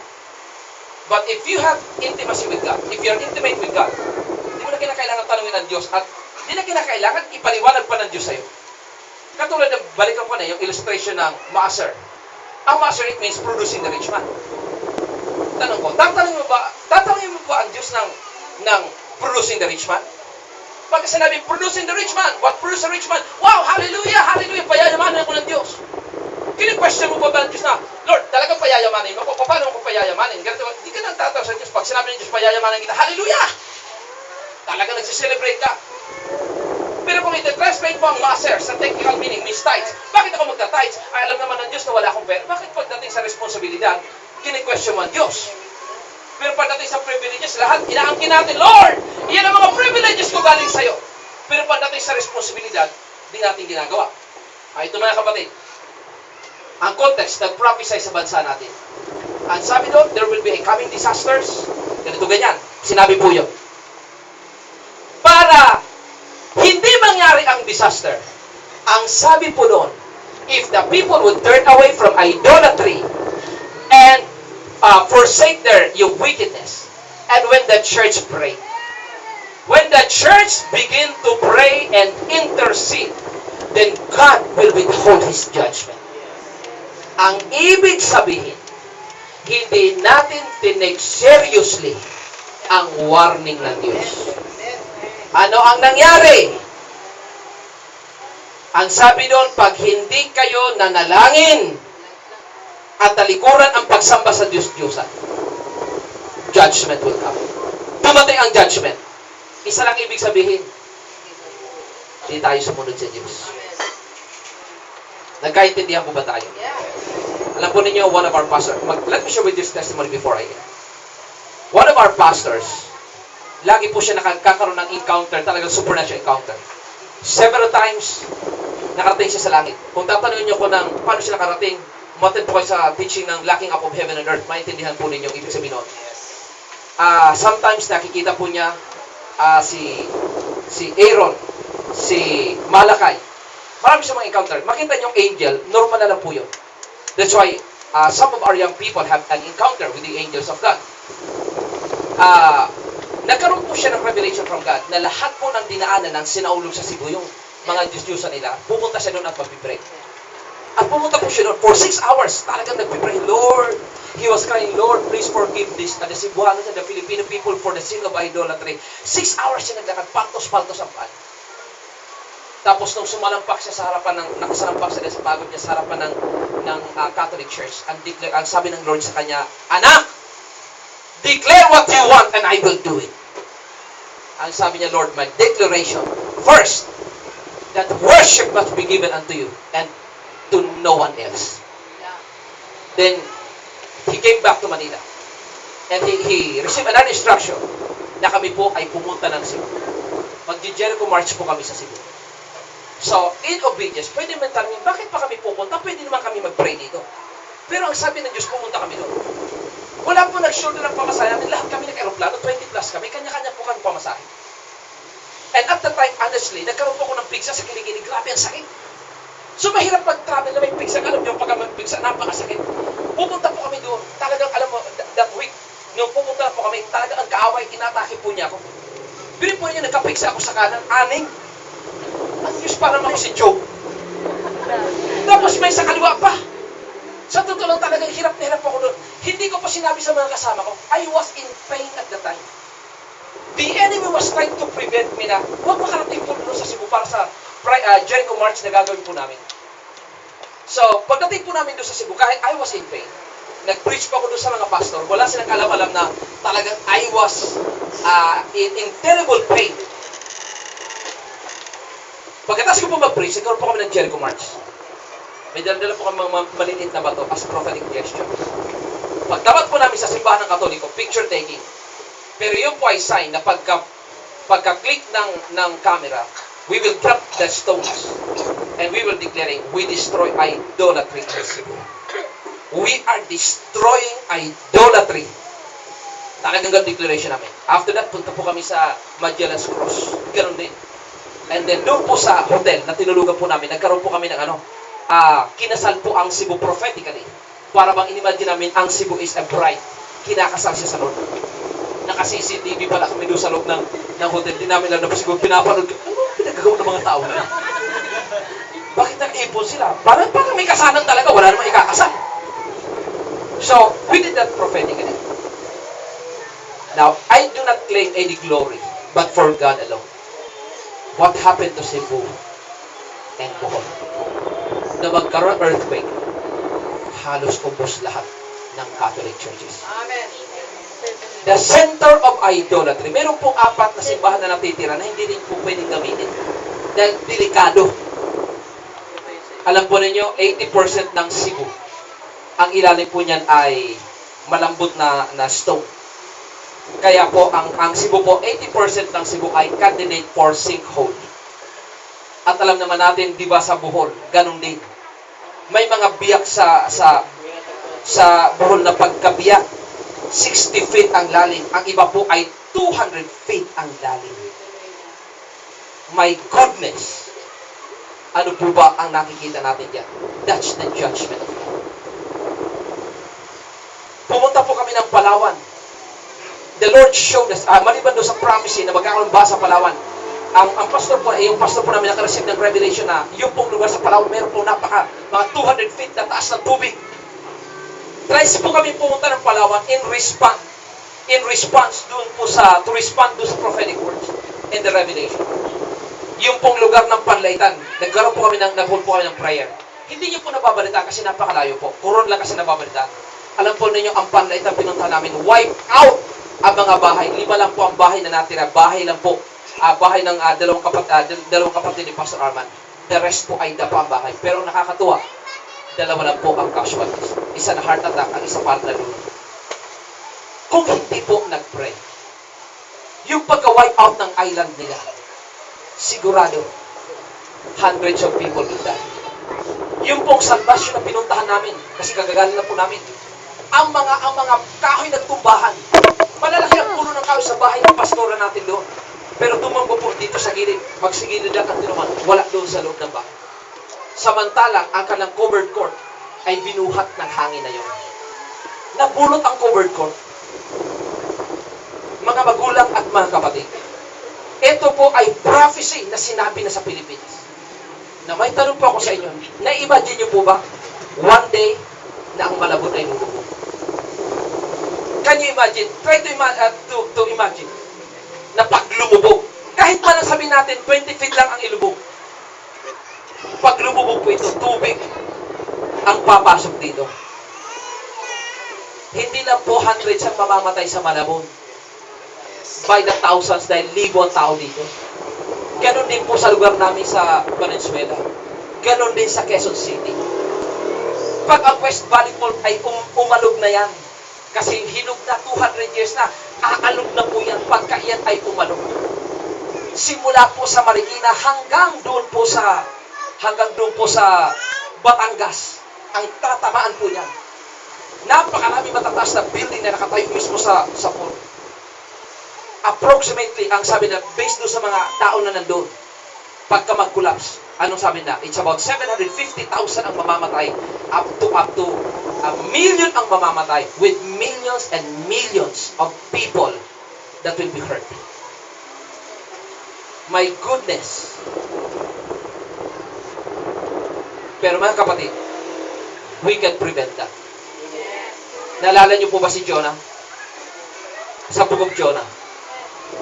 But if you have intimacy with God, if you're intimate with God, hindi mo na kinakailangan tanungin ng Diyos at hindi na kinakailangan ipaliwanag pa ng Diyos sa'yo. Katulad ng balikan ko na yung illustration ng maaser. Ang maaser, it means producing the rich man. Tanong ko, tatanungin mo ba ang Diyos ng producing the rich man? Pag sinabi, producing the rich man, what produce a rich man? Wow, hallelujah, hallelujah, payayamanin ako ng Diyos. Kini-question mo ba ang Diyos na, Lord, talagang payayamanin mo? Paano mo payayamanin? Hindi ka nang tataw sa Diyos. Pag sinabi ng Diyos, payayamanin kita, hallelujah! Talagang nagsiselebrate ka. Pero kung iti-translate mo ang maser sa technical meaning, means tithes, bakit ako magta-tithes? Ay, alam naman ng Diyos na wala akong pera. Bakit pagdating sa responsibilidad, kini-question mo ang Diyos? Pero pagdating sa privileges, lahat inaangkin natin, Lord, iyan ang mga privileges ko galing sa'yo. Pero pagdating sa responsibilidad, di natin ginagawa. Ito mga kapatid, ang context, nag-prophesy sa bansa natin. Ang sabi doon, there will be a coming disasters. Ganito ganyan. Sinabi po yun. Para hindi mangyari ang disaster, ang sabi po doon, if the people would turn away from idolatry and forsake their wickedness, and when the church pray, when the church begin to pray and intercede, then God will withhold His judgment. Ang ibig sabihin, hindi natin tinake seriously ang warning ng Diyos. Ano ang nangyari? Ang sabi doon, pag hindi kayo nanalangin at talikuran ang pagsamba sa Diyos-Diyosan, judgment will come. Dumating ang judgment. Isa lang ibig sabihin, hindi tayo sumunod sa Diyos. Nagkaintindihan po ba tayo? Alam po ninyo, one of our pastors, let me share with this testimony before I end. One of our pastors, lagi po siya nakakaroon ng encounter, talagang supernatural encounter. Several times, nakarating siya sa langit. Kung tatanungin niyo ko ng paano siya nakarating, umattend po kayo sa teaching ng locking up of heaven and earth, maintindihan po ninyo yung ibig sabihin nun. Sometimes nakikita po niya si Aaron, si Malakay. Marami siyang mga encounter. Makita niyo yung angel, normal na lang po yun. That's why some of our young people have an encounter with the angels of God. Nagkaroon po siya ng revelation from God na lahat po ng dinaanan ng sinaulog sa Cebu, yung mga Diyos-Diyosan nila, pupunta siya doon at magpipray. At pumunta po siya doon for 6 hours. Talagang nagpipray, Lord. He was crying, Lord, please forgive this, the Cebuanos and the Filipino people for the sin of idolatry. 6 hours siya naglakad, paltos-paltos ang paan. Tapos nung sumalampak siya sa harapan ng, nakasalampak siya sa pagod niya sa harapan ng Catholic Church, ang sabi ng Lord sa kanya, Anak, declare what you want and I will do it. Ang sabi niya, Lord, my declaration, first, that worship must be given unto you and to no one else. Then, he came back to Manila. And he received another instruction na kami po ay pumunta ng Cebu. Mag-Jericho March po kami sa Cebu. So, in obedience, pwede naman tanongin, bakit pa kami pupunta? Pwede naman kami mag-pray dito. Pero ang sabi ng Diyos, pumunta kami doon. Wala po nag-shoulder ng pamasahe namin. Lahat kami nag-aeroplano, 20 plus kami. Kanya-kanya po kami pamasahe. And at the time, honestly, nagkaroon po ako ng pigsa sa kiligini. Grabe ang sakit. So, mahirap mag-travel na may pigsa. Alam niyo, pag mag-pigsa, napakasakit. Pupunta po kami doon. Talagang, alam mo, that week, nung pupunta po kami, talagang ang kaaway, inatake po niya ako. Birin po niya, nagkapigsa ako sa kanan, aning. Ang Diyos, parang ako si Job. Tapos may sa kaliwa pa. Sa totoo lang talagang hirap na hirap ako doon. Hindi ko pa sinabi sa mga kasama ko, I was in pain at the time. The enemy was trying to prevent me na huwag makarating po doon sa Cebu para sa Jericho March na gagawin po namin. So, pagdating po namin doon sa Cebu, kahit I was in pain, nag-preach po ako doon sa mga pastor, wala silang alam-alam na talagang I was in terrible pain. Pagkatapos ko po mag-preach, nagkaroon po kami ng Jericho March. May dala-dala po kami mga maliliit na bato as prophetic gesture. Pagtawag po namin sa simbahan ng Katoliko, picture taking. Pero yun po ay sign na pagka-click ng camera, we will drop the stones and we will declaring, we destroy idolatry in Cebu. We are destroying idolatry. Talagang ganun declaration namin. After that, punta po kami sa Magellan's Cross. Ganun din. And then doon po sa hotel na tinulugan po namin, nagkaroon po kami ng kinasal po ang Cebu prophetically. Para bang inimagine namin, ang Cebu is a bride. Kinakasal siya sa Lord. Naka-CCTV pala kami doon sa loob ng hotel. Di namin lang na siguro pinapanood. Ano pinagagawa ng mga tao na yan? Bakit nag-ipon sila? Parang may kasalan talaga. Wala namang ikakasal. So, we did that prophetically. Now, I do not claim any glory, but for God alone. What happened to Cebu and Bohol? Na magkaroon earthquake, halos ubos lahat ng Catholic churches. Amen. The center of idolatry. Meron pong 4 na simbahan na natitira na hindi rin po pwedeng gamitin. Dahil delikado. Alam po ninyo, 80% ng Cebu, ang ilalim po niyan ay malambot na stone. Kaya po, ang Cebu po, 80% ng Cebu ay candidate for sinkhole. At alam naman natin, di ba sa Bohol, ganun din. May mga biyak sa Bohol na pagkabiyak, 60 feet ang lalim. Ang iba po ay 200 feet ang lalim. My goodness! Ano po ba ang nakikita natin dyan? That's the judgment of God. Pumunta po kami ng Palawan. The Lord showed us, maliban doon sa prophecy na magkakaroon ba sa Palawan, ang pastor po, yung pastor po namin nakareceive ng revelation na yung pong lugar sa Palawan, meron po mga 200 feet na taas ng tubig. Tries po kami pumunta ng Palawan in response doon po to respond doon sa prophetic words and the revelation. Yung pong lugar ng panlaitan, nagkaroon po kami ng prayer. Hindi niyo po nababalita kasi napakalayo po. Kuron lang kasi nababalita. Alam po ninyo, ang panlaitan pinunta namin, wipe out ang mga bahay. 5 lang po ang bahay na natira. Bahay lang po. Bahay ng dalawang kapatid ni Pastor Arman. The rest po ay dapa ang bahay. Pero nakakatuwa, Dalawa lang po ang casualties. Isa na heart attack, ang isa part na lunod. Kung hindi po nag-pray, yung pagka-wipe out ng island nila, sigurado, hundreds of people will die. Yung pong salvation na pinuntahan namin, kasi kagagaling na po namin, ang mga kahoy nagtumbahan, malalaki ang puno ng kahoy sa bahay ng pastora natin doon. Pero tumambo po dito sa gilid, magsigilid lang ang tinuman, wala doon sa loob ng bahay. Samantalang, ang kanilang covered court ay binuhat ng hangin na yun. Nabulot ang covered court. Mga magulang at mga kapatid, ito po ay prophecy na sinabi na sa Pilipinas. Na may tanong po ako sa inyo, na-imagine nyo po ba, one day, na ang Malabon ay lulubog? Can you imagine? Try to imagine na pag lumubog, kahit pa lang sabihin natin, 20 feet lang ang ilubog. Pag lumubog po ito, tubig ang papasok dito. Hindi lang po hundreds ang mamamatay sa Malabon. By the thousands, dahil libo ang tao dito. Ganon din po sa lugar namin sa Valenzuela. Ganon din sa Quezon City. Pag ang West Valley Fault ay umalog na yan, kasi hinog na 200 years na, aalog na po yan pagka yan ay umalog. Simula po sa Marikina hanggang doon po sa Batangas, ang tatamaan po niyan. Napakarami matataas na building na nakatayo mismo sa fault. Approximately, ang sabi na, based doon sa mga tao na nandun, pagka mag-collapse, anong sabi na? It's about 750,000 ang mamamatay, up to 1 million ang mamamatay, with millions and millions of people that will be hurt. My goodness. Pero mga kapatid, we can prevent that. Naalala niyo po ba si Jonah? Sa Book of Jonah,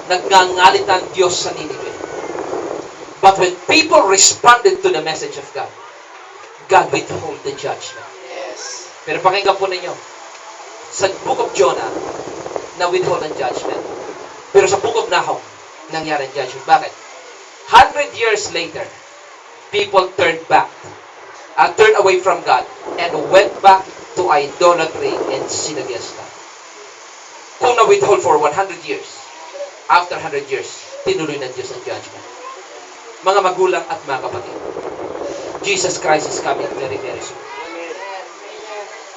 nagngangalit ang Diyos sa Nineveh. But when people responded to the message of God, God withhold the judgment. Yes. Pero pakinggan po ninyo, sa Book of Jonah, na withhold ang judgment. Pero sa Book of Nahum, nangyari ang judgment. Bakit? 100 years later, people turned away from God, and went back to idolatry and sin against God. Kung na-withhold for 100 years, after 100 years, tinuloy ng Diyos ang judgment. Mga magulang at mga kapatid, Jesus Christ is coming very, very soon.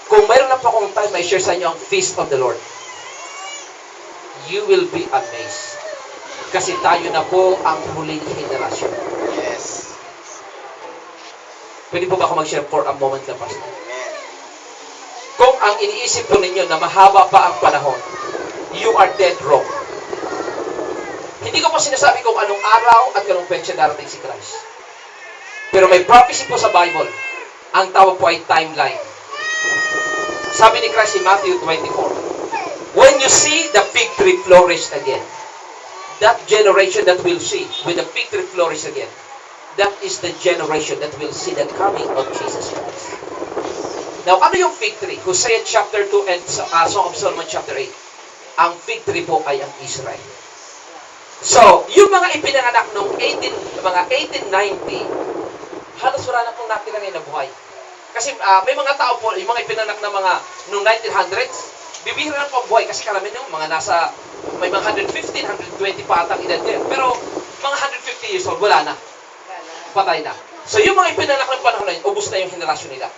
Kung mayroon na po akong time, may share sa inyo ang Feast of the Lord. You will be amazed. Kasi tayo na po ang huling henerasyon. Yes. Pwede po ba ako mag-share for a moment na, Pastor? Amen. Kung ang iniisip po ninyo na mahaba pa ang panahon, you are dead wrong. Hindi ko po sinasabi kung anong araw at anong petsa darating si Christ. Pero may prophecy po sa Bible. Ang tawag po ay timeline. Sabi ni Christ in Matthew 24, when you see the fig tree flourish again, that generation that will see with the fig tree flourish again, that is the generation that will see the coming of Jesus Christ. Now, ano yung fig tree? Hosea chapter 2 and Song of Solomon chapter 8. Ang fig tree po ay ang Israel. So, yung mga ipinanganak noong mga 1890, halos wala na pong nakita ngayon na buhay. Kasi may mga tao po, yung mga ipinanak na mga noong 1900s, bibihira na po ang buhay kasi karamihan yung mga may mga 115, 120 pa atang edad ngayon. Pero mga 150 years old, wala na. Patay na. So yung mga ipinanganak ng panahon na yun, ubus na yung henerasyon nila.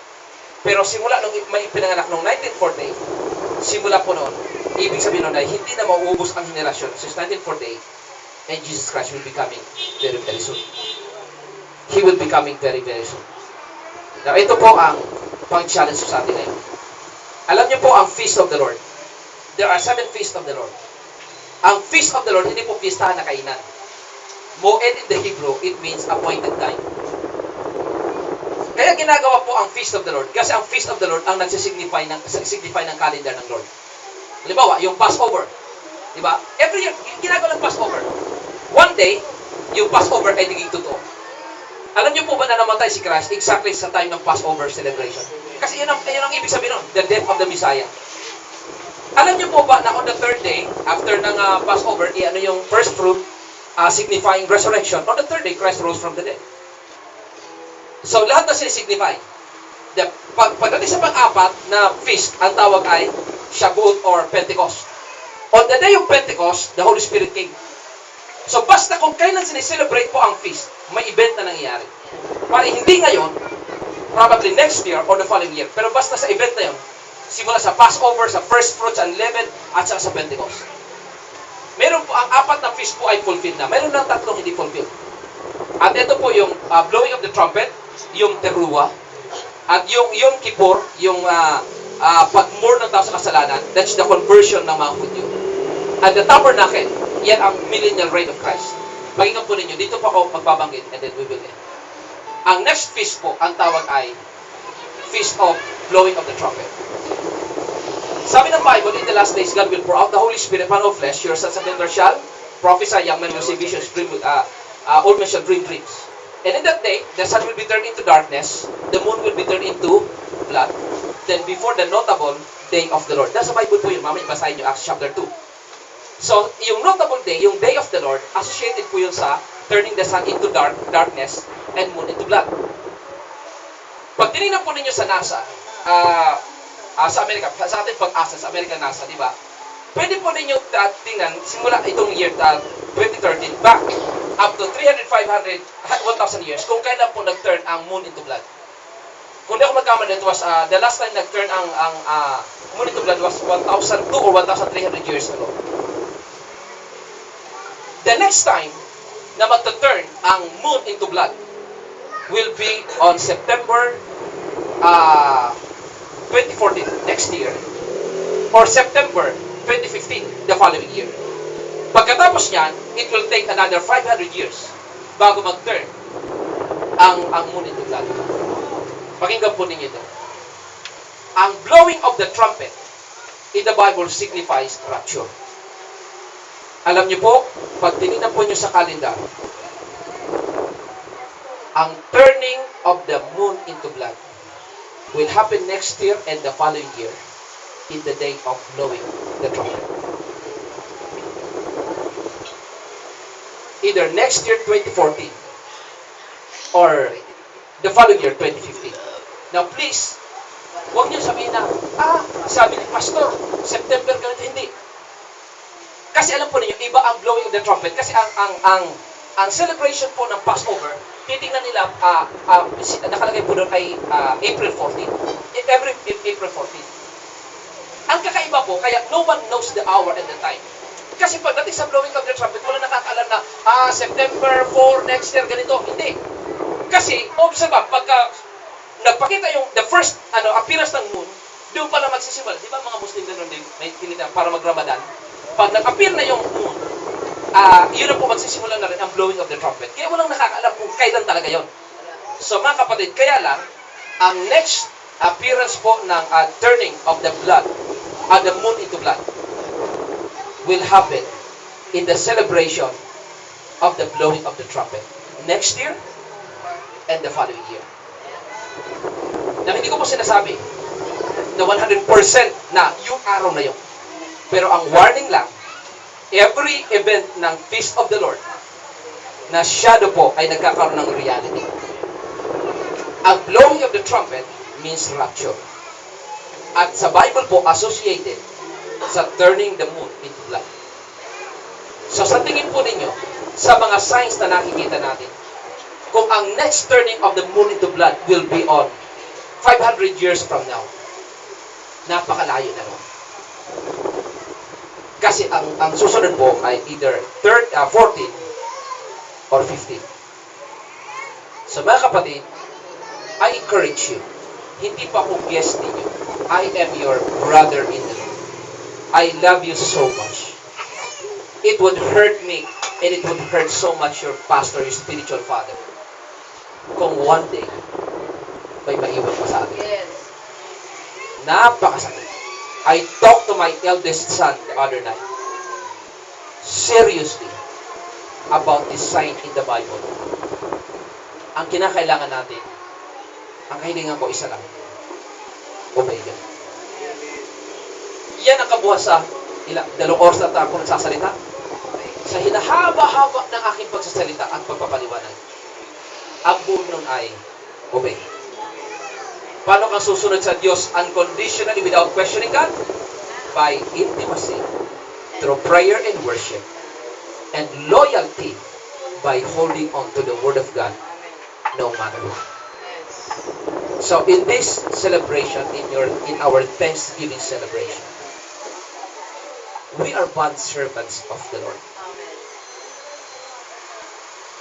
Pero simula nung may ipinanganak noong 1948, simula po noon, ibig sabihin nun ay hindi na mauubos ang henerasyon since 1948, and Jesus Christ will be coming very, very soon. He will be coming very, very soon. Now, ito po ang pang-challenge sa atin ngayon. Alam niyo po ang Feast of the Lord. There are 7 Feasts of the Lord. Ang Feast of the Lord, hindi po pistahan na kainan. Moed in the Hebrew, it means appointed time. Kaya ginagawa po ang Feast of the Lord. Kasi ang Feast of the Lord ang nagsisignify ng calendar ng Lord. Halimbawa, yung Passover. Diba? Every year, ginagawa ng Passover. One day, yung Passover ay naging totoo. Alam niyo po ba na namatay si Christ exactly sa time ng Passover celebration? Kasi yun ang ibig sabihin nun, the death of the Messiah. Alam niyo po ba na on the third day, after ng Passover, ano yung first fruit, signifying resurrection, on the third day, Christ rose from the dead. So, lahat na sinisignify. Pagdating sa pang-apat na feast, ang tawag ay Shavuot or Pentecost. On the day of Pentecost, the Holy Spirit came. So basta kung kailan sineselebrate po ang feast, may event na nangyayari. Para hindi ngayon, probably next year or the following year. Pero basta sa event na yun, simula sa Passover, sa First Fruits Unleavened, at saka sa Pentecost. Meron po, ang apat na feast po ay fulfilled na. Meron lang tatlong hindi fulfilled. At ito po yung blowing of the trumpet, yung Teruah, at yung Yom Kippur, yung pagmur ng tao sa kasalanan, that's the conversion ng mga Hudyo. At the tabernacle, yan ang millennial reign of Christ. Pakinggan po ninyo, dito po ako magbabanggit and then we will end. Ang next feast po, ang tawag ay Feast of Blowing of the Trumpet. Sabi ng Bible, in the last days, God will pour out the Holy Spirit upon all flesh. Your sons and daughters shall prophesy, young men will see visions, old men shall dream dreams. And in that day, the sun will be turned into darkness, the moon will be turned into blood. Then before the notable day of the Lord. Nasa Bible po yun, mamaya basahin nyo, Acts chapter 2. So, yung notable day, yung day of the Lord, associated po yun sa turning the sun into darkness and moon into blood. Pag tinignan po ninyo sa NASA, sa Amerika, sa ating pag-asa, sa American NASA, di ba? Pwede po ninyo tingnan, simula itong year 2013, back up to 300, 500, 1,000 years, kung kailan po nag-turn ang moon into blood. Kung di ako magkamali, it was, the last time nag-turn ang moon into blood was 1,002 or 1,300 years ago. The next time na mag-turn ang moon into blood will be on September 2014, next year, or September 2015, the following year. Pagkatapos niyan, it will take another 500 years bago mag-turn ang moon into blood. Pakinggan po ninyo ito. Ang blowing of the trumpet in the Bible signifies rapture. Alam niyo po, pag tinignan po niyo sa kalendar, ang turning of the moon into blood will happen next year and the following year in the day of blowing the trumpet. Either next year, 2014, or the following year, 2015. Now please, huwag niyo sabihin na, sabi ni Pastor, September ganito, hindi. Kasi alam po ninyo, iba ang blowing of the trumpet. Kasi ang celebration po ng Passover, titingnan nila, nakalagay po doon ay April 14. Every April 14. Ang kakaiba po, kaya no one knows the hour and the time. Kasi pagdating sa blowing of the trumpet, wala nakakaalam na, September 4, next year, ganito. Hindi. Kasi, observe, pagka nagpakita yung the first appearance ng moon, doon pala magsisimula. Di ba mga Muslim na nun, may tinitang para mag-Ramadan? Pag nag-appear na yung moon, yun na po magsisimula na rin ang blowing of the trumpet. Kaya walang nakakaalam kung kailan talaga yon. So mga kapatid, kaya lang, ang next appearance po ng turning of the blood, the moon into blood, will happen in the celebration of the blowing of the trumpet. Next year and the following year. Na hindi ko po sinasabi na 100% na yung araw na yun. Pero ang warning lang, every event ng Feast of the Lord na shadow po ay nagkakaroon ng reality. Ang blowing of the trumpet means rapture. At sa Bible po, associated sa turning the moon into blood. So sa tingin po ninyo, sa mga signs na nakikita natin, kung ang next turning of the moon into blood will be on 500 years from now, napakalayo na nun. Kasi ang susunod po ay either 14 or 15. So mga kapatid, I encourage you, hindi pa ako guest ninyo. I am your brother in the Lord. I love you so much. It would hurt me and it would hurt so much your pastor, your spiritual father, kung one day may maiwan pa sa atin. Yes. Napakasakit. I talked to my eldest son the other night, seriously, about this sign in the Bible. Ang kinakailangan natin, ang kahilingan ko isa lang, obey God. Yan ang kabuhat sa dalawang oras na ako nagsasalita. Sa hinahaba-haba ng aking pagsasalita at pagpapaliwanag, ang buong nun ay obey. Paano kang susunod sa Diyos unconditionally without questioning God? By intimacy, through prayer and worship, and loyalty by holding on to the Word of God no matter what. So in this celebration, in our Thanksgiving celebration, we are bond servants of the Lord.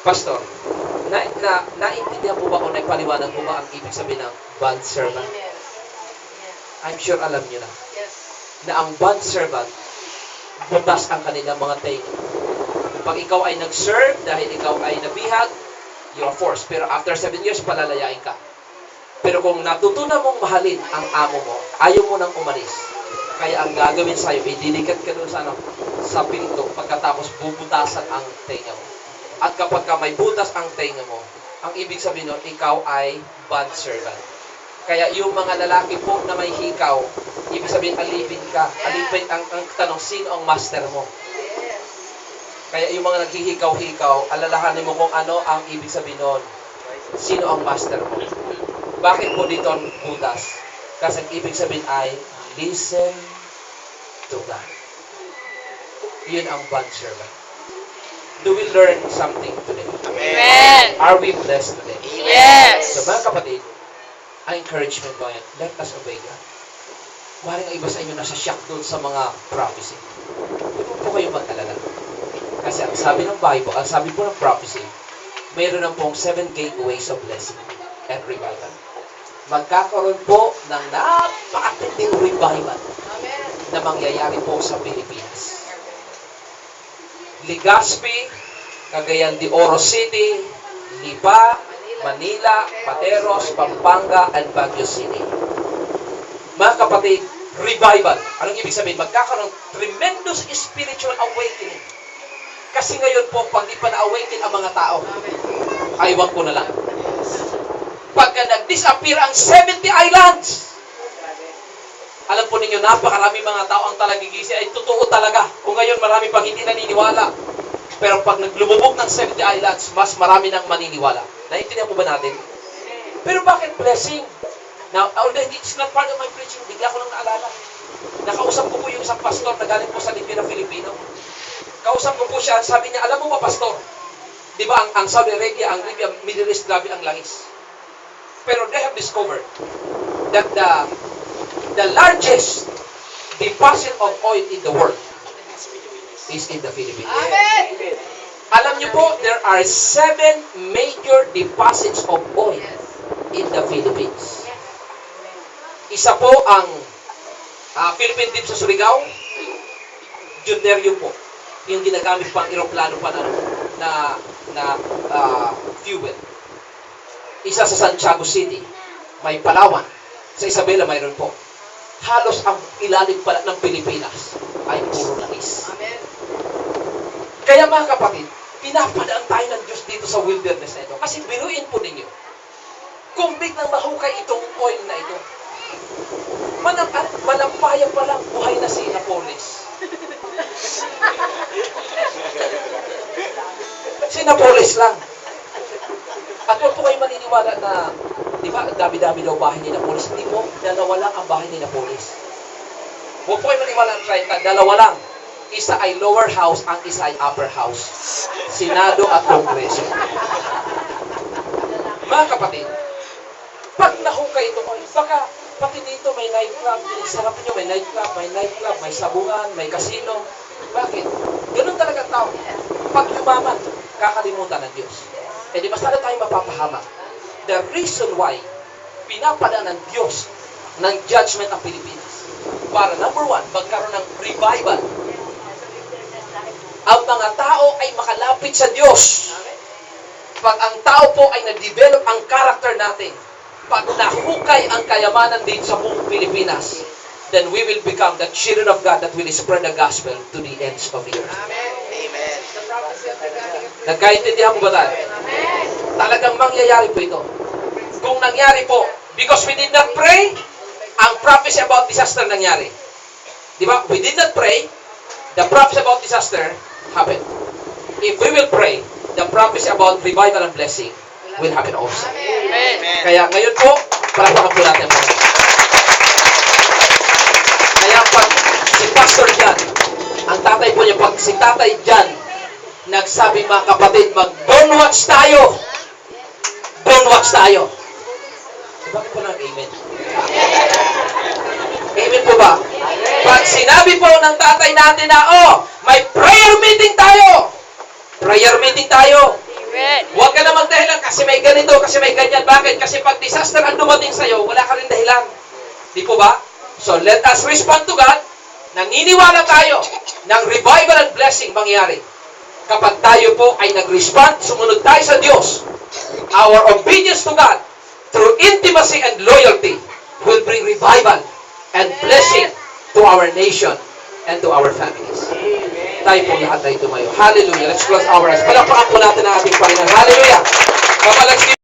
Pastor, naintindihan po ba o naipaliwanag po ba ang ibig sabihin ng bond servant? I'm sure alam niyo na. Na ang bond servant, butas ang kanilang mga tenga. Pag ikaw ay nag-serve dahil ikaw ay nabihag, you are forced. Pero after 7 years, palalayain ka. Pero kung natutunan mong mahalin ang amo mo, ayaw mo nang umalis. Kaya ang gagawin sa'yo, idilikat ka doon sa pinto, pagkatapos bubutasan ang tenga mo. At kapag ka may butas ang tenga mo, ang ibig sabihin nun, ikaw ay bond servant. Kaya yung mga lalaki po na may hikaw, ibig sabihin, alipin ka. Alipin ang tanong, sino ang master mo? Kaya yung mga naghihikaw-hikaw, alalahanin mo kung ano ang ibig sabihin nun. Sino ang master mo? Bakit po dito ang butas? Kasi ang ibig sabihin ay, listen to God. Yun ang bond servant. Do we learn something today? Amen. Are we blessed today? Yes. So mga kapatid, ang encouragement ko yan, let us obey God. Maring ang iba sa inyo nasa shock doon sa mga prophecy. Huwag po kayo mag-alala. Kasi ang sabi ng Bible, ang sabi po ng prophecy, mayroon ng pong 7 gateways of blessing and revival. Magkakaroon po ng napakatinding revival na mangyayari po sa Pilipinas. Legazpi, Cagayan de Oro City, Lipa, Manila, Pateros, Pampanga, and Baguio City. Mga kapatid, revival. Anong ibig sabihin? Magkakaroon tremendous spiritual awakening. Kasi ngayon po, pag di pa na-awaken ang mga tao, aywan ko na lang. Pagka nag-disappear ang 70 islands, alam po ninyo, napakarami mga tao ang talagigisi ay totoo talaga. Kung ngayon marami pang hindi naniniwala. Pero pag naglumubog ng 70 islands, mas marami nang maniniwala. Naintindihan po ba natin? Pero bakit blessing? Now, although it's not part of my preaching, bigla ko lang naalala. Nakausap ko po yung isang pastor na galing po sa Libya na Filipino. Kausap ko po siya, sabi niya, alam mo ba pastor, di ba ang Saudi Arabia, ang Libya, Middle East, grabe ang langis. Pero they have discovered that the largest deposit of oil in the world is in the Philippines. Amen. Alam niyo po, there are 7 major deposits of oil in the Philippines. Isa po ang Philippine Deep sa Surigao, Junderio po. Yung ginagamit pang eroplano pa na fuel. Isa sa Santiago City, may Palawan. Sa Isabela, mayroon po. Halos ang ilalim pala ng Pilipinas ay puro langis. Amen. Kaya mga kapatid, pinapadaan tayo ng Diyos dito sa wilderness na ito. Kasi biruin po ninyo, kung biglang mahukay itong oil na ito, malampaya pa lang, buhay na si Napoles. Si Napoles lang. At huwag po kayo maniniwala na, di ba, dami-dami daw bahay ni Napoles. Hindi po, dalawa lang ang bahay ni Napoles. Huwag po kayo maniniwala na dalawa lang. Isa ay lower house, ang isa ay upper house. Senado at Kongreso. Mga kapatid, pag nahukay ito, baka pati dito may nightclub. Sarap nyo, may nightclub, may sabungan, may casino. Bakit? Ganun talaga tao. Pag yumaman, kakalimutan ng Diyos. Eh di mas talaga tayo mapapahamak. The reason why pinapadaan ng Diyos ng judgment ang Pilipinas. Para number 1, magkaroon ng revival. Ang mga tao ay makalapit sa Diyos. Pag ang tao po ay na-develop ang character natin, pag nahukay ang kayamanan din sa buong Pilipinas, then we will become the children of God that will spread the gospel to the ends of the earth. Amen. Amen. Nagkaintindihan mo ba tayo? Talagang mangyayari po ito. Kung nangyari po, because we did not pray, ang prophecy about disaster nangyari. Di ba? We did not pray, the prophecy about disaster happened. If we will pray, the prophecy about revival and blessing will happen also. Amen. Kaya ngayon po, Palakpakan po natin po. Kaya pag si Pastor Jan, ang tatay po niya, pag si Tatay Jan, nagsabi mga kapatid, don't watch tayo. Don't watch tayo. Bakit po nang amen? Amen po ba? Pag sinabi po ng tatay natin na, may prayer meeting tayo. Prayer meeting tayo. Amen. Huwag ka na magdahilan kasi may ganito, kasi may ganyan. Bakit? Kasi pag disaster ang dumating sa'yo, wala ka rin dahilan. Di po ba? So let us respond to God. Naniniwala tayo ng revival and blessing mangyari. Kapag tayo po ay nag-respond, sumunod tayo sa Diyos. Our obedience to God through intimacy and loyalty will bring revival and blessing to our nation and to our families. Tayo po lahat ay tumayo. Hallelujah. Let's close our eyes. Palakpakan po natin ang ating Panginoon. Hallelujah. Kapag